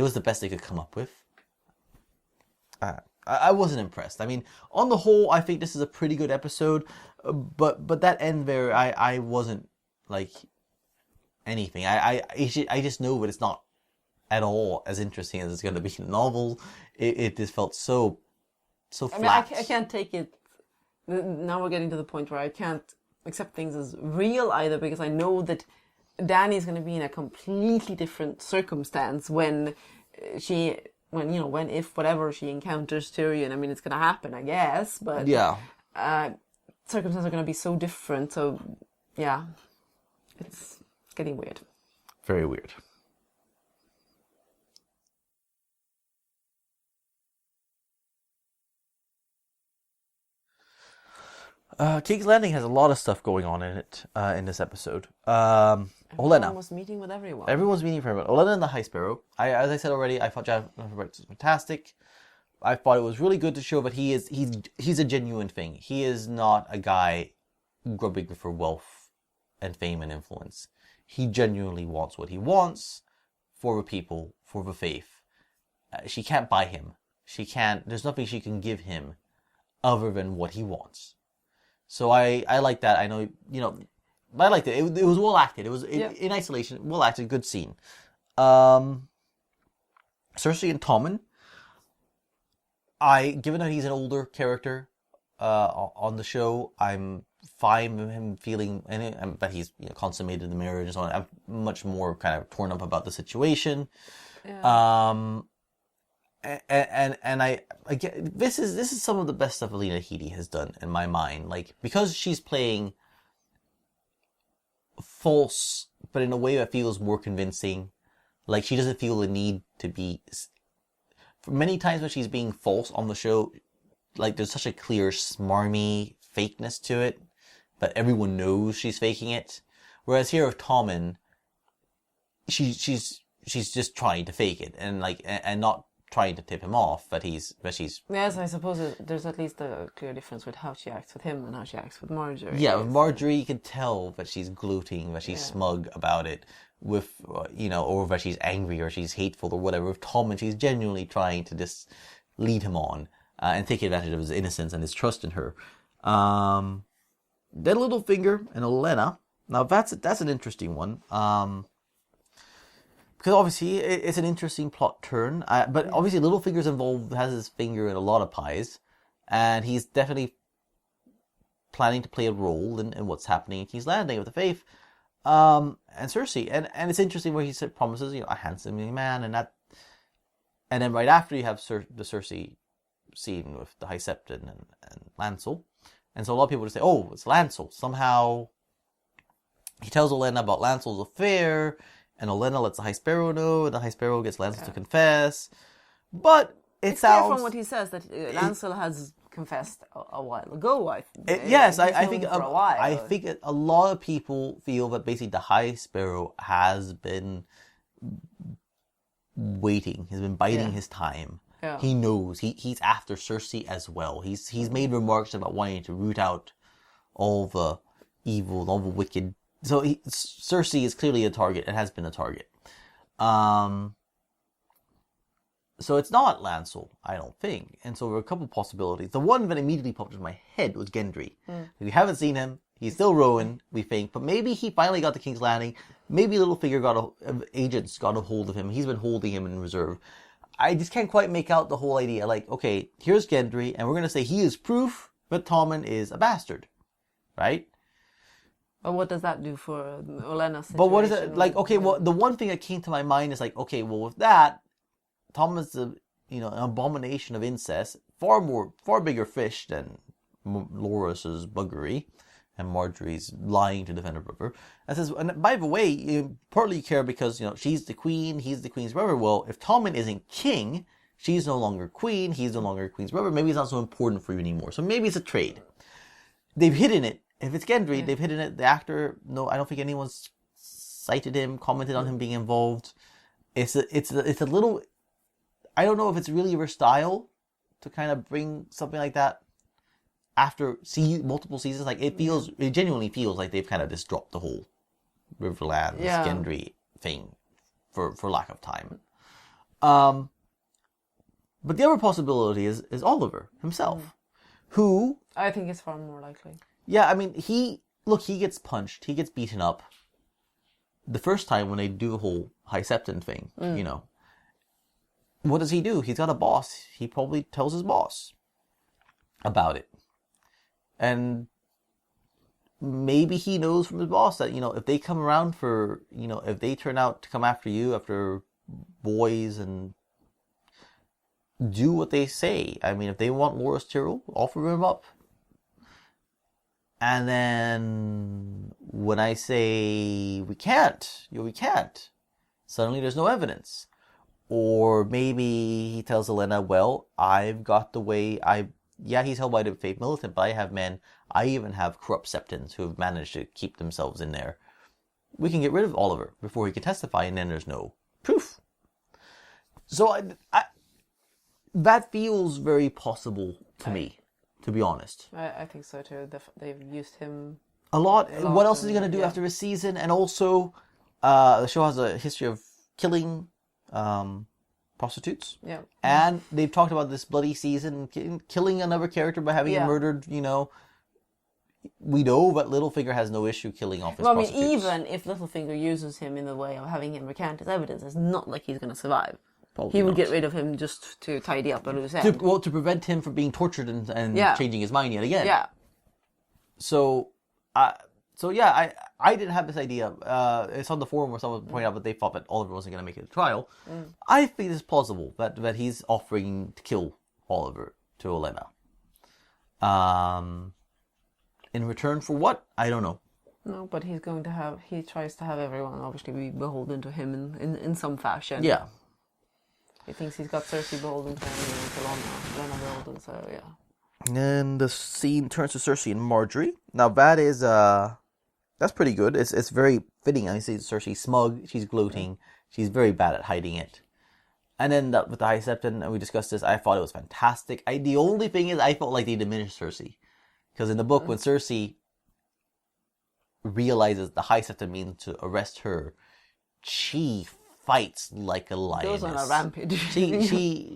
was the best they could come up with. I wasn't impressed. I mean, on the whole, I think this is a pretty good episode, but that end there, I wasn't like. Anything. I just know that it's not at all as interesting as it's going to be in the novel. It just felt so flat. I can't take it. Now we're getting to the point where I can't accept things as real either, because I know that Dany's going to be in a completely different circumstance when if whatever she encounters Tyrion. I mean, it's going to happen, I guess, but circumstances are going to be so different. So yeah, it's getting weird. Very weird. King's Landing has a lot of stuff going on in it in this episode. Olenna was meeting with everyone. Everyone's meeting with everyone. Olenna and the High Sparrow. As I said already, I thought Jonathan Wright was fantastic. I thought it was really good to show that he's a genuine thing. He is not a guy grubbing for wealth and fame and influence. He genuinely wants what he wants for the people, for the faith. She can't buy him. There's nothing she can give him other than what he wants. So I like that. I know, I liked it. It was well acted. It was in isolation, well acted, good scene. Cersei and Tommen. Given that he's an older character on the show, I'm fine with him feeling, but he's consummated the marriage and so on. I'm much more kind of torn up about the situation. Yeah. And I get, this is some of the best stuff Alina Headey has done in my mind. Like, because she's playing false, but in a way that feels more convincing. Like, she doesn't feel the need to be. For many times when she's being false on the show, like, there's such a clear smarmy fakeness to it that everyone knows she's faking it. Whereas here with Tommen, she's just trying to fake it and not trying to tip him off, but she's... Yes, I suppose there's at least a clear difference with how she acts with him and how she acts with Marjorie. Yeah, with Marjorie, you can tell that she's gloating, that she's smug about it, or that she's angry or she's hateful or whatever. With Tommen, she's genuinely trying to just lead him on and take advantage of his innocence and his trust in her. Then Littlefinger and Olenna. Now, that's an interesting one. Because obviously it's an interesting plot turn, but obviously Littlefinger's involved, has his finger in a lot of pies, and he's definitely planning to play a role in what's happening in King's Landing with the Faith, and Cersei, and it's interesting where he promises a handsome young man, and then right after you have the Cersei scene with the High Septon and Lancel, and so a lot of people would say, oh, it's Lancel. Somehow he tells Olenna about Lancel's affair. And Olenna lets the High Sparrow know, and the High Sparrow gets Lancel to confess. But it's sounds... clear from what he says that Lancel has confessed a while ago, I think. I think for a while. I think a lot of people feel that basically the High Sparrow has been waiting. He's been biding his time. Yeah. He knows. He's after Cersei as well. He's made remarks about wanting to root out all the evil, all the wicked. So Cersei is clearly a target. It has been a target. So it's not Lancel, I don't think. And so there are a couple possibilities. The one that immediately popped into my head was Gendry. We haven't seen him. He's still Rowan, we think. But maybe he finally got to King's Landing. Maybe Littlefinger agents got a hold of him. He's been holding him in reserve. I just can't quite make out the whole idea. Like, okay, here's Gendry, and we're going to say he is proof that Tommen is a bastard. Right? But what does that do for Olenna's situation? But what is it like? Okay, well, the one thing that came to my mind is like, okay, well, with that, Tommen's an abomination of incest, far bigger fish than Loras's buggery, and Marjorie's lying to defend her brother. And says, and by the way, you partly care because she's the queen, he's the queen's brother. Well, if Tommen isn't king, she's no longer queen, he's no longer queen's brother. Maybe it's not so important for you anymore. So maybe it's a trade. They've hidden it. If it's Gendry, they've hidden it. The actor, no, I don't think anyone's cited him, commented on him being involved. It's a little. I don't know if it's really her style to kind of bring something like that after multiple seasons. Like it genuinely feels like they've kind of just dropped the whole Riverlands Gendry thing for lack of time. But the other possibility is Oliver himself, who I think is far more likely. Yeah, I mean, he gets punched, he gets beaten up the first time when they do the whole High Septon thing, What does he do? He's got a boss. He probably tells his boss about it. And maybe he knows from his boss that, if they come around if they turn out to come after you, after boys, and do what they say. I mean, if they want Loras Tyrell, offer him up. And then when I say we can't, suddenly there's no evidence. Or maybe he tells Olenna, well, I've got the way he's held by the faith militant, but I have men, I even have corrupt septons who have managed to keep themselves in there. We can get rid of Oliver before he can testify, and then there's no proof. So that feels very possible to me. To be honest. I think so too. They've used him a lot. What else is he going to do after a season? And also, the show has a history of killing prostitutes. Yeah. And they've talked about this bloody season, killing another character by having him murdered, We know that Littlefinger has no issue killing off his prostitutes. I mean, even if Littlefinger uses him in the way of having him recant his evidence, it's not like he's going to survive. Probably he would not. Get rid of him just to tidy up a loose end. To prevent him from being tortured and changing his mind yet again. Yeah. So I didn't have this idea. It's on the forum where someone pointed out that they thought that Oliver wasn't going to make it to trial. I think it's plausible that he's offering to kill Oliver to Olenna. In return for what? I don't know. No, but he tries to have everyone obviously be beholden to him in some fashion. Yeah. He thinks he's got Cersei beholden to him and Olenna beholden, so yeah. And then the scene turns to Cersei and Marjorie. Now that is, that's pretty good. It's very fitting. I see Cersei's smug, she's gloating, she's very bad at hiding it. And then with the High Septon, and we discussed this, I thought it was fantastic. The only thing is, I felt like they diminished Cersei. Because in the book, when Cersei realizes the High Septon means to arrest her, she fights like a lioness. Goes on a rampage.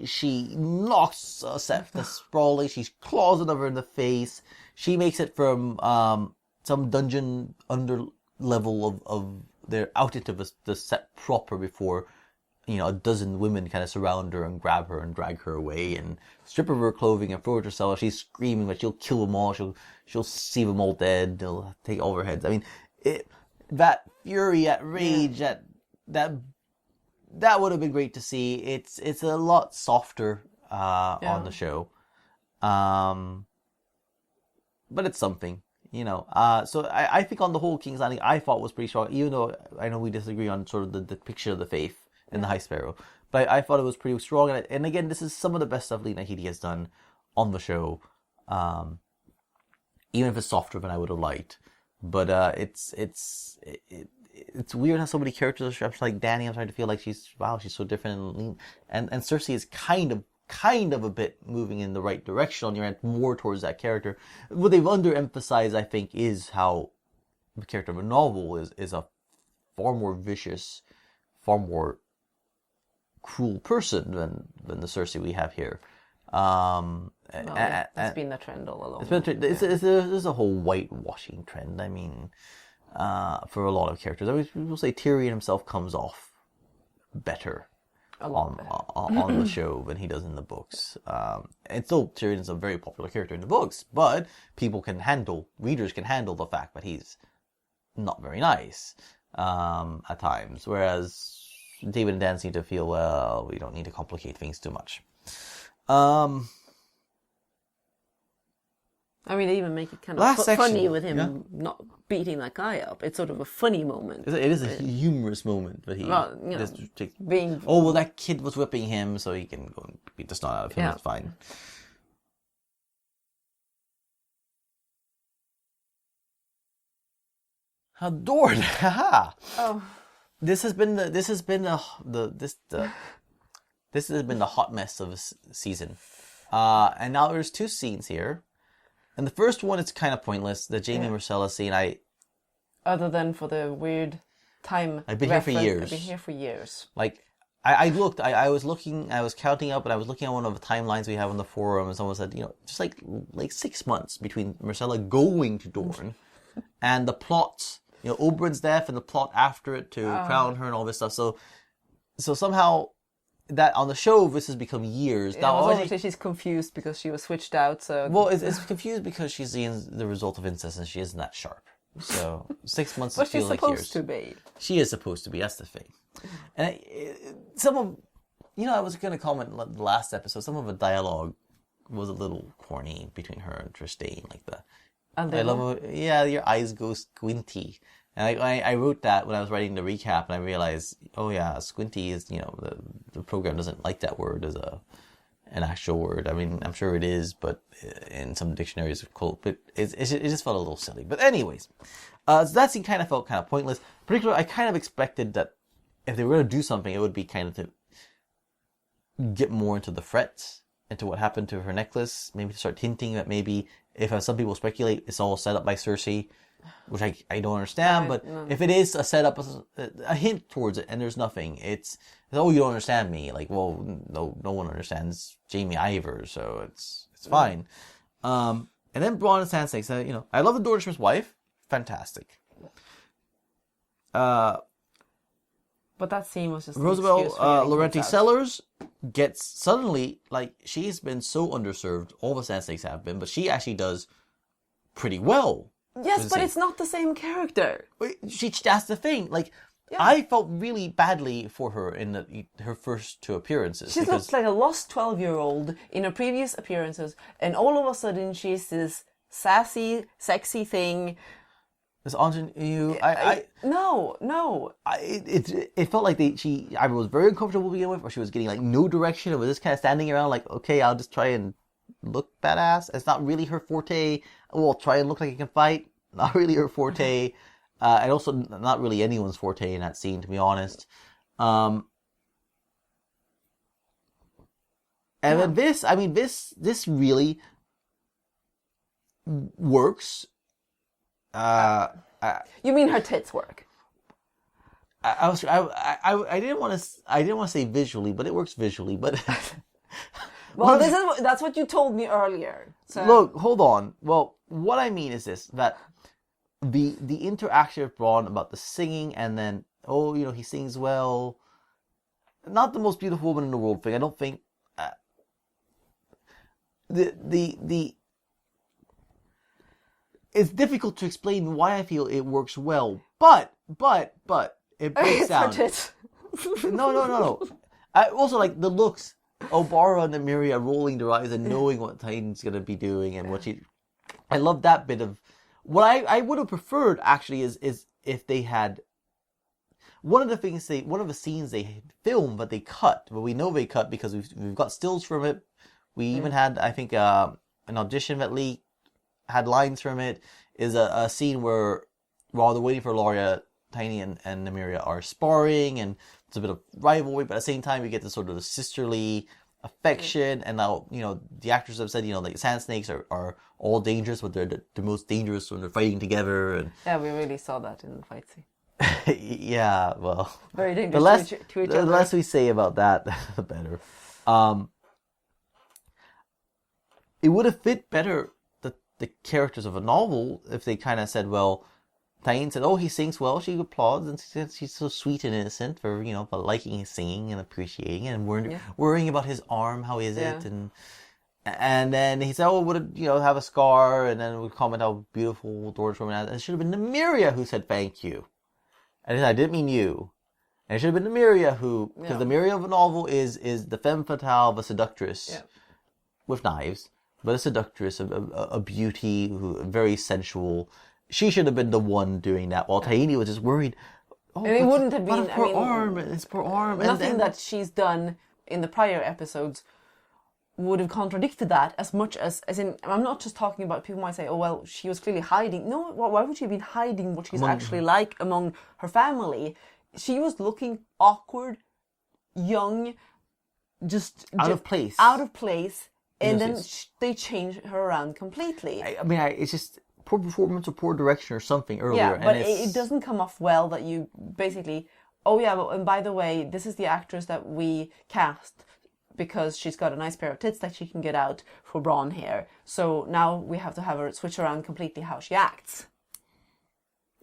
She knocks Septa sprawling. She claws another in the face. She makes it from some dungeon under level of they're out into the set proper before a dozen women kind of surround her and grab her and drag her away and strip of her clothing and throw her to herself. She's screaming that she'll kill them all. She'll see them all dead. They'll take all their heads. I mean, that fury, that rage, that would have been great to see. It's a lot softer on the show, but it's something, So I think on the whole, King's Landing I thought was pretty strong. Even though I know we disagree on sort of the picture of the faith in the High Sparrow, but I thought it was pretty strong. And again, this is some of the best stuff Lena Headey has done on the show, even if it's softer than I would have liked. But it's weird how so many characters are like Dany. I'm starting to feel like she's so different, and Cersei is kind of a bit moving in the right direction on your end, more towards that character. What they've underemphasized, I think, is how the character of a novel is a far more vicious, far more cruel person than the Cersei we have here. That's been the trend all along. It's been a trend. There's a whole whitewashing trend. I mean, for a lot of characters, I mean, people say Tyrion himself comes off better on the show than he does in the books. And still, Tyrion is a very popular character in the books, but readers can handle the fact that he's not very nice at times. Whereas David and Dan seem to feel, well, we don't need to complicate things too much. I mean, they even make it kind of funny with him not beating that guy up. It's sort of a funny moment. It is a humorous moment, but he being... Oh, well, that kid was whipping him, so he can go and beat the snot out of him. That's fine. Dorne, haha. Oh. This has been the hot mess of a season. And now there's 2 scenes here. And the first one, it's kind of pointless. The Jaime Myrcella scene, other than for the weird time. I've been here for years. I've been here for years. Like, I looked, I was looking, I was counting up, and I was looking at one of the timelines we have on the forum, and someone said, just like 6 months between Myrcella going to Dorne and the plot, Oberyn's death and the plot after it to crown her and all this stuff. So somehow... that on the show, this has become years. Yeah, obviously she's confused because she was switched out. So it's confused because she's seeing the result of incest and she isn't that sharp. So 6 months but feel like years. She's supposed to be. She is supposed to be. That's the thing. And some of, I was going to comment the last episode. Some of the dialogue was a little corny between her and Trystane, like the. I love it. Yeah, your eyes go squinty. And I wrote that when I was writing the recap, and I realized, oh yeah, squinty is, the program doesn't like that word as an actual word. I mean, I'm sure it is, but in some dictionaries, but it just felt a little silly. But anyways, so that scene kind of felt kind of pointless. Particularly, I kind of expected that if they were going to do something, it would be kind of to get more into the threats, into what happened to her necklace, maybe to start hinting that maybe, if some people speculate, it's all set up by Cersei, which I don't understand, but if it is a setup, a hint towards it, and there's nothing, it's oh, you don't understand me. Like, well, no one understands Jaime Ivor, so it's fine. And then Bronn and Sansa said, I love the Dornishman's wife, fantastic. But that scene was just Rosabelle Laurenti Sellers gets suddenly, like, she's been so underserved, all the Sansakes have been, but she actually does pretty well. Yes, but it's not the same character. That's the thing. Like, I felt really badly for her in her first 2 appearances. She looked like a lost 12-year-old in her previous appearances, and all of a sudden she's this sassy, sexy thing. This ingenue. No. It felt like I was very uncomfortable to begin with, or she was getting like no direction. It was just kind of standing around like, okay, I'll just try and look badass. It's not really her forte. Well, try and look like you can fight. Not really her forte. And also not really anyone's forte in that scene, to be honest. And then this really works. You mean her tits work? I didn't want to say visually, but it works visually. But well, that's what you told me earlier. So. Look, hold on. Well, what I mean is this: that the interaction with Bronn about the singing, and then he sings well. Not the most beautiful woman in the world thing. I don't think it's difficult to explain why I feel it works well, but it breaks down. No. I also like the looks. Obara and Nymeria rolling their eyes and knowing what Titan's gonna be doing and what she. I love that bit of. What I would have preferred actually is if they had. One of the scenes they filmed but they cut, but we know they cut because we've got stills from it. We even had, I think, an audition that leaked had lines from it. Is a scene where while they're waiting for Arya, Tiny and Nymeria are sparring, and it's a bit of rivalry, but at the same time we get this sort of sisterly affection. And now, the actors have said, like sand snakes are all dangerous, but they're the most dangerous when they're fighting together. And yeah, we really saw that in the fight scene. Yeah, well, very dangerous to each other. The less we say about that, the better. It would have fit better the characters of a novel if they kind of said, well, Tyene said, oh, he sings well, she applauds, and she said she's so sweet and innocent for, for liking his singing and appreciating it and worrying about his arm, how is it, And then he said, "Oh, would it, have a scar?" And then would comment how beautiful Dorne's woman is. And it should have been Nymeria who said thank you. And he said, "I didn't mean you." And it should have been Nymeria who, because the Nymeria of a novel is the femme fatale of a seductress with knives, but a seductress, a beauty, very sensual. She should have been the one doing that, while Taini was just worried. Oh, and it wouldn't have been. Poor arm. It's poor arm. Nothing that she's done in the prior episodes would have contradicted that as much as in. I'm not just talking about people might say, "Oh well, she was clearly hiding." No, why would she have been hiding what she's actually like among her family? She was looking awkward, young, out of place. And then they changed her around completely. It's just poor performance or poor direction or something earlier. Yeah, but it doesn't come off well that you basically, and by the way, this is the actress that we cast because she's got a nice pair of tits that she can get out for Bronn here. So now we have to have her switch around completely how she acts.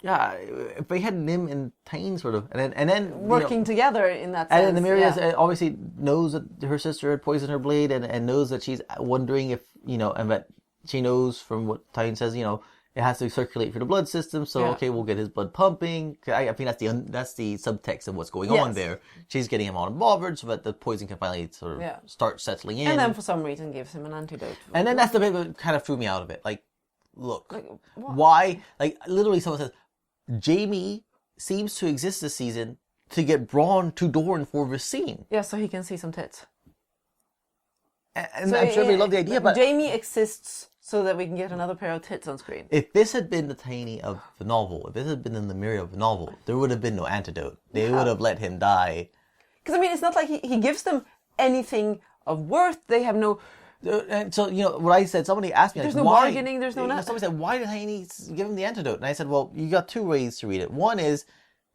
Yeah, if they had Nym and Tyne sort of, and then working together in that sense. And then Nymeria obviously knows that her sister had poisoned her blade, and knows that she's wondering if and that she knows from what Tyne says, it has to circulate through the blood system. So okay, we'll get his blood pumping. I think that's the subtext of what's going on there. She's getting him unbothered so that the poison can finally sort of start settling in. And then for some reason gives him an antidote. And then that's the bit that kind of threw me out of it. Like, look, why? Like, literally, someone says, Jaime seems to exist this season to get Bronn to Dorne for this scene. Yeah, so he can see some tits. And so I'm sure they love the idea, but Jaime exists so that we can get another pair of tits on screen. If this had been the Tyne of the novel, if this had been in the Nymeria of the novel, there would have been no antidote. They would have let him die. Because, it's not like he gives them anything of worth. They have no... And so, what I said, somebody asked me, there's like, no why? bargaining, there's no nothing. Somebody said, why did Tyne give him the antidote? And I said, well, you got two ways to read it. One is,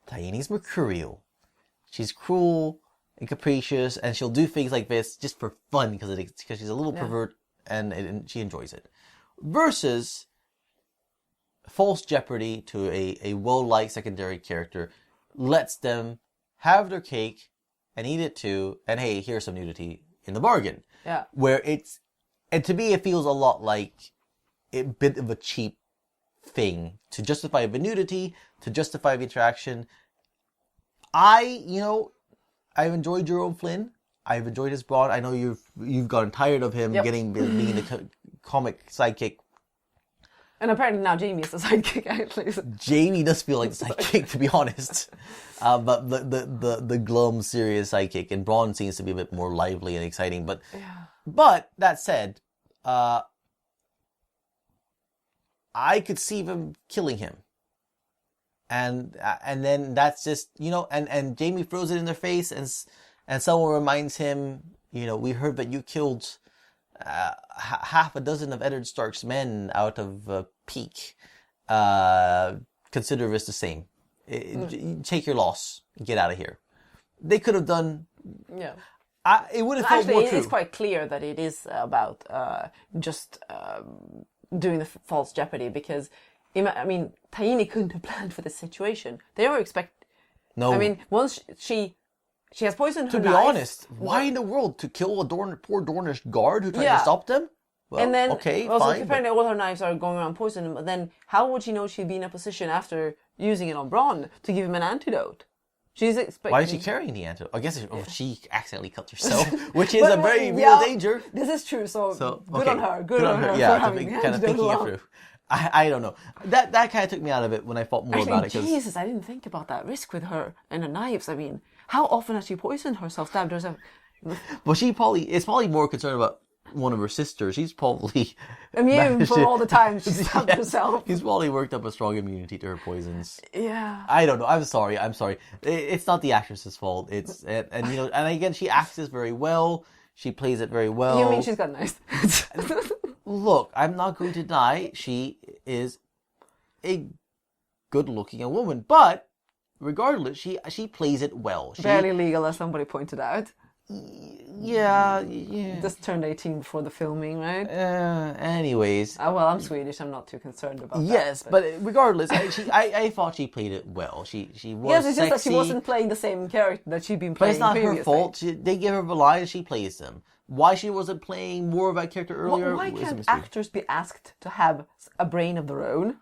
Tyne's mercurial. She's cruel and capricious, and she'll do things like this just for fun because she's a little pervert and she enjoys it. Versus false jeopardy to a well-liked secondary character lets them have their cake and eat it too, and hey, here's some nudity in the bargain. Yeah. Where and to me it feels a lot like a bit of a cheap thing to justify the nudity, to justify the interaction. I've enjoyed Jorah Flynn. I've enjoyed his Bronn. I know you've gotten tired of him being the comic sidekick. And apparently now Jaime is the sidekick, actually. Jaime does feel like the sidekick, to be honest. But the glum, serious sidekick, and Bronn seems to be a bit more lively and exciting. But that said, I could see them killing him. And then that's just, and Jaime throws it in their face, and someone reminds him, we heard that you killed half a dozen of Eddard Stark's men out of Peak. Consider this the same. Take your loss. Get out of here. They could have done... Yeah. It would have felt more true. It's quite clear that it is about just doing the false jeopardy, because, Tyne couldn't have planned for this situation. They never expect... No. Once she has poisoned her To be honest, why in the world to kill a poor Dornish guard who tried to stop them? Well, and then, okay, also, fine. apparently all her knives are going around poisoning, but then how would she know she'd be in a position after using it on Bronn to give him an antidote? She's expecting... Why is she carrying the antidote? I guess she accidentally cut herself, which is a very real danger. This is true, so good on her. Good on her yeah, for having the kind of thinking it through. I don't know. That kind of took me out of it when I thought more about it. Jesus, I didn't think about that risk with her and her knives. How often has she poisoned herself, stabbed herself? Well, it's probably more concerned about one of her sisters. She's probably immune for all the times she stabbed herself. He's probably worked up a strong immunity to her poisons. Yeah. I don't know. I'm sorry. It's not the actress's fault. It's and again, she acts this very well. She plays it very well. You mean she's got nice? Look, I'm not going to deny she is a good-looking woman, but regardless, she plays it well. Barely legal, as somebody pointed out. Yeah. just turned 18 before the filming, right? Anyways. Well, I'm Swedish. I'm not too concerned about that. Yes, but regardless, I thought she played it well. She was yes, it's sexy, just that she wasn't playing the same character that she'd been but playing it's not her previously. fault. They give her the lines, she plays them. Why she wasn't playing more of that character earlier? Why is a can't mystery. actors be asked to have a brain of their own?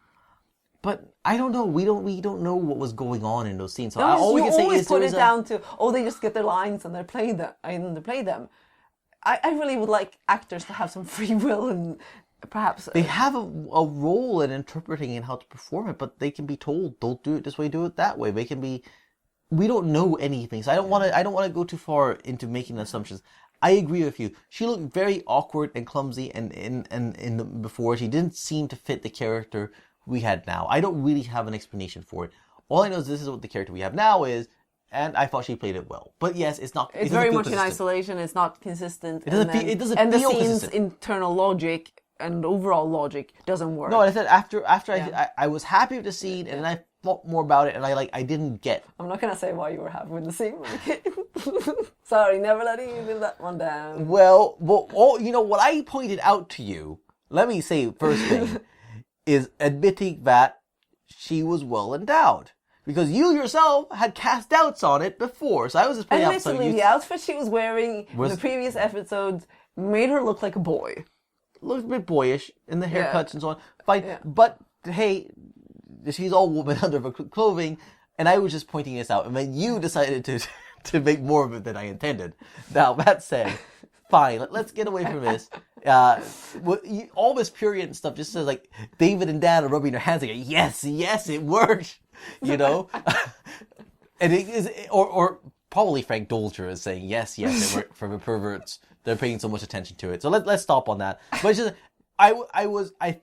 But I don't know. We don't know what was going on in those scenes. So No, all we you can say always is put it down to they just get their lines and they play them. I really would like actors to have some free will and perhaps they have a role in interpreting and how to perform it, but they can be told, don't do it this way, do it that way. They can be. We don't know anything, so I don't want to go too far into making assumptions. I agree with you. She looked very awkward and clumsy, and before she didn't seem to fit the character we had now. I don't really have an explanation for it. All I know is this is what the character we have now is, and I thought she played it well. But yes, it's not. It's very much in isolation. It's not consistent. It doesn't feel and the scene's consistent. Internal logic and overall logic doesn't work. No, I said after I was happy with the scene, and then I thought more about it, and I didn't get. I'm not gonna say why you were happy with the scene. Sorry, never letting you live that one down. Well, what I pointed out to you. Let me say first thing is admitting that she was well endowed. Because you yourself had cast doubts on it before, so I was just pointing out. Admittedly, the outfit she was wearing in the previous episodes made her look like a boy. Looked a bit boyish in the haircuts and so on. Fine, but hey, she's all woman under the clothing, and I was just pointing this out, and then you decided to make more of it than I intended. Now that said, fine, let's get away from this. All this period stuff just says like David and Dan are rubbing their hands like, yes, it worked. You know, and it is, or probably Frank Dolger is saying yes, it worked for the perverts. They're paying so much attention to it. So let's stop on that. But it's just, I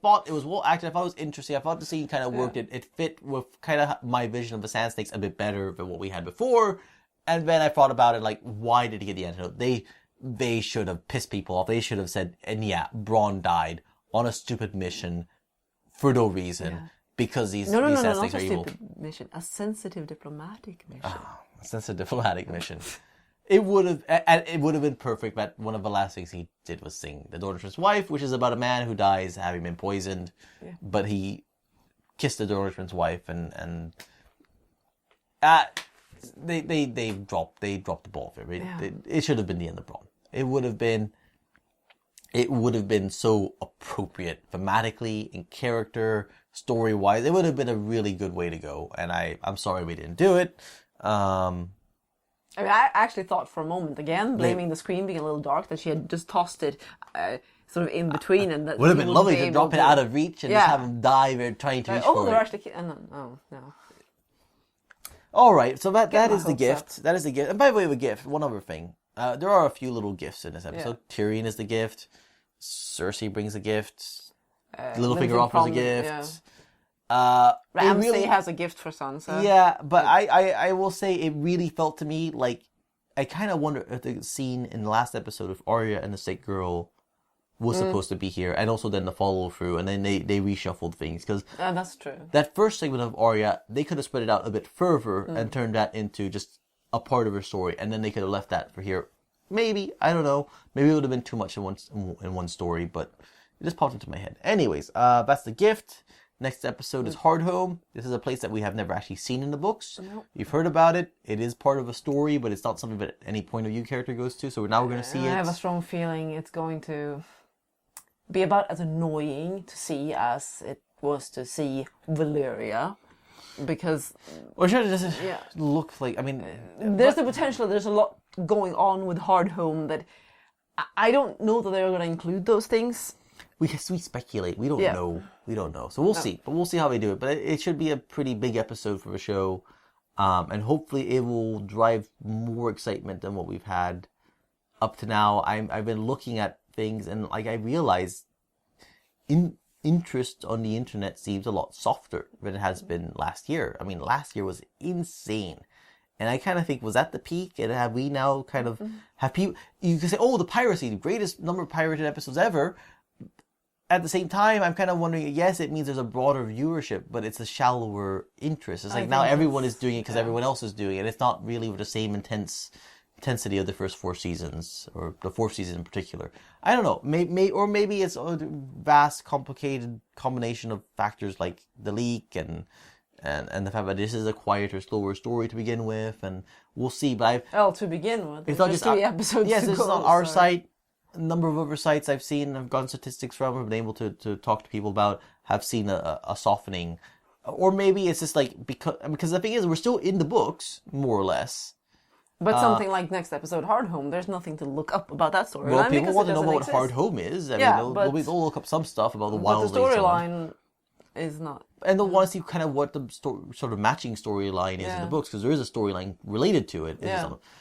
thought it was well acted. I thought it was interesting. I thought the scene kind of worked. It fit with kind of my vision of the Sand Snakes a bit better than what we had before. And then I thought about it like, why did he get the antidote? They should have pissed people off. They should have said, and yeah, Bronn died on a stupid mission for no reason. Yeah. Because these Sand Snakes are evil. Mission, a sensitive diplomatic mission. A sensitive diplomatic mission. It would have been perfect, but one of the last things he did was sing The Dornish Wife, which is about a man who dies having been poisoned, but he kissed the Dornish wife, and they dropped the ball for it. It should have been the end of Bronn. It would have been so appropriate thematically, in character, story-wise. It would have been a really good way to go, and I'm sorry we didn't do it. I actually thought for a moment, again, blaming the screen being a little dark, that she had just tossed it sort of in between. And that would have been lovely to drop it out of reach and just have him die there trying to reach for they're it. actually... No. All right, so that is the gift. That is the gift. And by the way, the gift, one other thing. There are a few little gifts in this episode. Yeah. Tyrion is the gift. Cersei brings a gift. Littlefinger offers a gift. Ramsay really has a gift for Sansa. Yeah, but I will say it really felt to me like I kind of wonder if the scene in the last episode of Arya and the Sick Girl was supposed to be here, and also then the follow through, and then they reshuffled things because that's true. That first segment of Arya, they could have spread it out a bit further and turned that into just a part of her story, and then they could have left that for here. Maybe, I don't know. Maybe it would have been too much in one story, but it just popped into my head. Anyways, that's the gift. Next episode is Hardhome. This is a place that we have never actually seen in the books. Nope. You've heard about it. It is part of a story, but it's not something that any point of view character goes to. So now we're going to see it. I have a strong feeling it's going to be about as annoying to see as it was to see Valyria. Because... Or should it just look like... I mean... There's the potential. There's a lot going on with Hardhome that... I don't know that they're going to include those things. We speculate. We don't know. We don't know. So we'll see. But we'll see how they do it. But it should be a pretty big episode for the show. And hopefully it will drive more excitement than what we've had up to now. I've been looking at things and like I realized interest on the internet seems a lot softer than it has been last year. I mean, last year was insane. And I kind of think, was that the peak? And have we now kind of have people... You can say, oh, the piracy, the greatest number of pirated episodes ever. At the same time, I'm kind of wondering, yes, it means there's a broader viewership, but it's a shallower interest. It's like now everyone is doing it because everyone else is doing it. It's not really with the same intense intensity of the first 4 seasons, or the 4th season in particular. I don't know. Maybe it's a vast, complicated combination of factors like the leak and the fact that this is a quieter, slower story to begin with, and we'll see. But to begin with, it's not just 3 episodes. Yes, to it's go, on our site. A number of other sites I've seen, I've gotten statistics from, I've been able to talk to people about, have seen a softening. Or maybe it's just like, because the thing is, we're still in the books, more or less. But something like next episode, Hard Home, there's nothing to look up about that storyline. Well, people want to know about what Hard Home is. I mean, they'll look up some stuff about the Wildlings. But the storyline is not. And they'll want to see kind of what the sort of matching storyline is in the books, because there is a storyline related to it.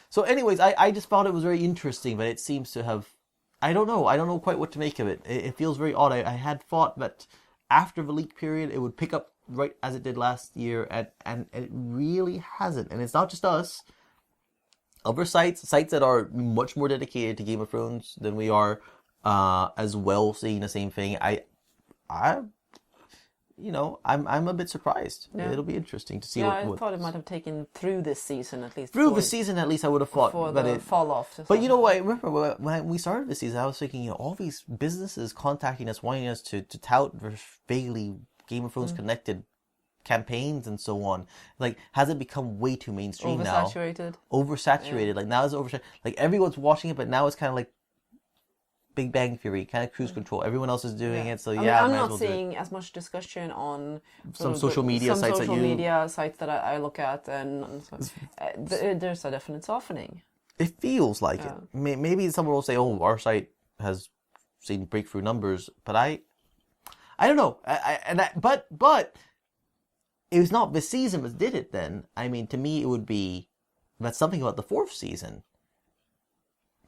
So anyways, I just found it was very interesting, but it seems to have... I don't know quite what to make of it. It feels very odd. I had thought that after the leak period, it would pick up right as it did last year, and it really hasn't. And it's not just us. Other sites that are much more dedicated to Game of Thrones than we are, as well, seeing the same thing. I'm a bit surprised. Yeah. It'll be interesting to see I thought it might have taken through this season at least. Through the season at least, I would have thought. For the fall off. But you know what? I remember when we started this season, I was thinking, all these businesses contacting us, wanting us to tout their vaguely Game of Thrones connected campaigns and so on. Like, has it become way too mainstream now? Oversaturated. Yeah. Like, now it's oversaturated. Like, everyone's watching it, but now it's kind of like Big Bang Theory, kind of cruise control. Everyone else is doing it, so I'm not seeing as much discussion on some social media sites that I look at, and there's a definite softening. It feels like it. Maybe someone will say, "Oh, our site has seen breakthrough numbers," but I don't know. But it was not this season that did it. Then I mean, to me, it would be that's something about the 4th season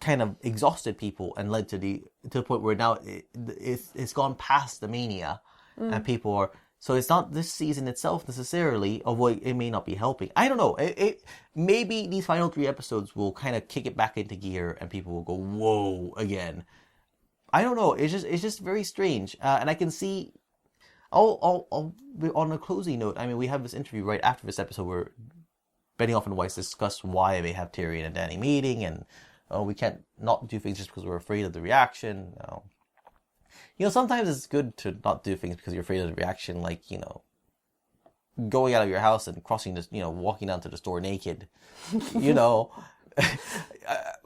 kind of exhausted people and led to the point where now it's gone past the mania, and people are, so it's not this season itself necessarily, although it may not be helping. I don't know. Maybe these final 3 episodes will kind of kick it back into gear and people will go, whoa, again. I don't know. It's just very strange, and I can see. I'll on a closing note. I mean, we have this interview right after this episode where Benioff and Weiss discuss why they have Tyrion and Dany meeting, and we can't not do things just because we're afraid of the reaction. Sometimes it's good to not do things because you're afraid of the reaction, like, going out of your house and crossing this, walking down to the store naked.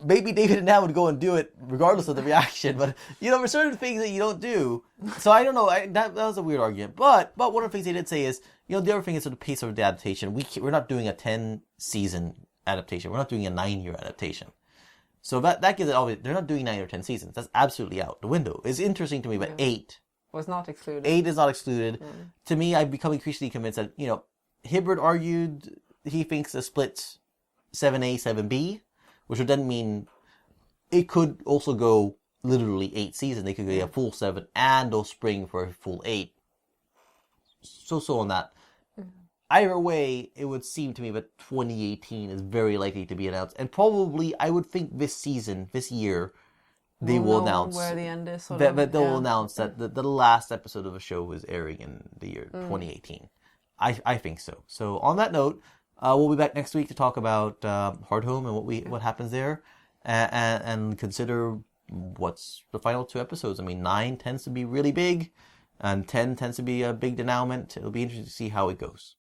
Maybe David and Anne would go and do it regardless of the reaction, but, there's certain things that you don't do. So I don't know, that was a weird argument. But one of the things they did say is, the other thing is the pace of the adaptation. We're not doing a 10-season adaptation. We're not doing a 9-year adaptation. So that gives it obvious. They're not doing 9 or 10 seasons. That's absolutely out the window. It's interesting to me, but 8 was not excluded. 8 is not excluded. To me, I've become increasingly convinced that, Hibbert argued he thinks a split 7A, 7B, which would then mean it could also go literally 8 seasons. They could go a full 7 and they'll spring for a full 8. So on that. Either way, it would seem to me that 2018 is very likely to be announced. And probably, I would think this year, they will announce where the end is. They'll announce that the last episode of a show is airing in the year 2018. I think so. So on that note, we'll be back next week to talk about Hard Home and what happens there, and consider what's the final 2 episodes. I mean, 9 tends to be really big, and 10 tends to be a big denouement. It'll be interesting to see how it goes.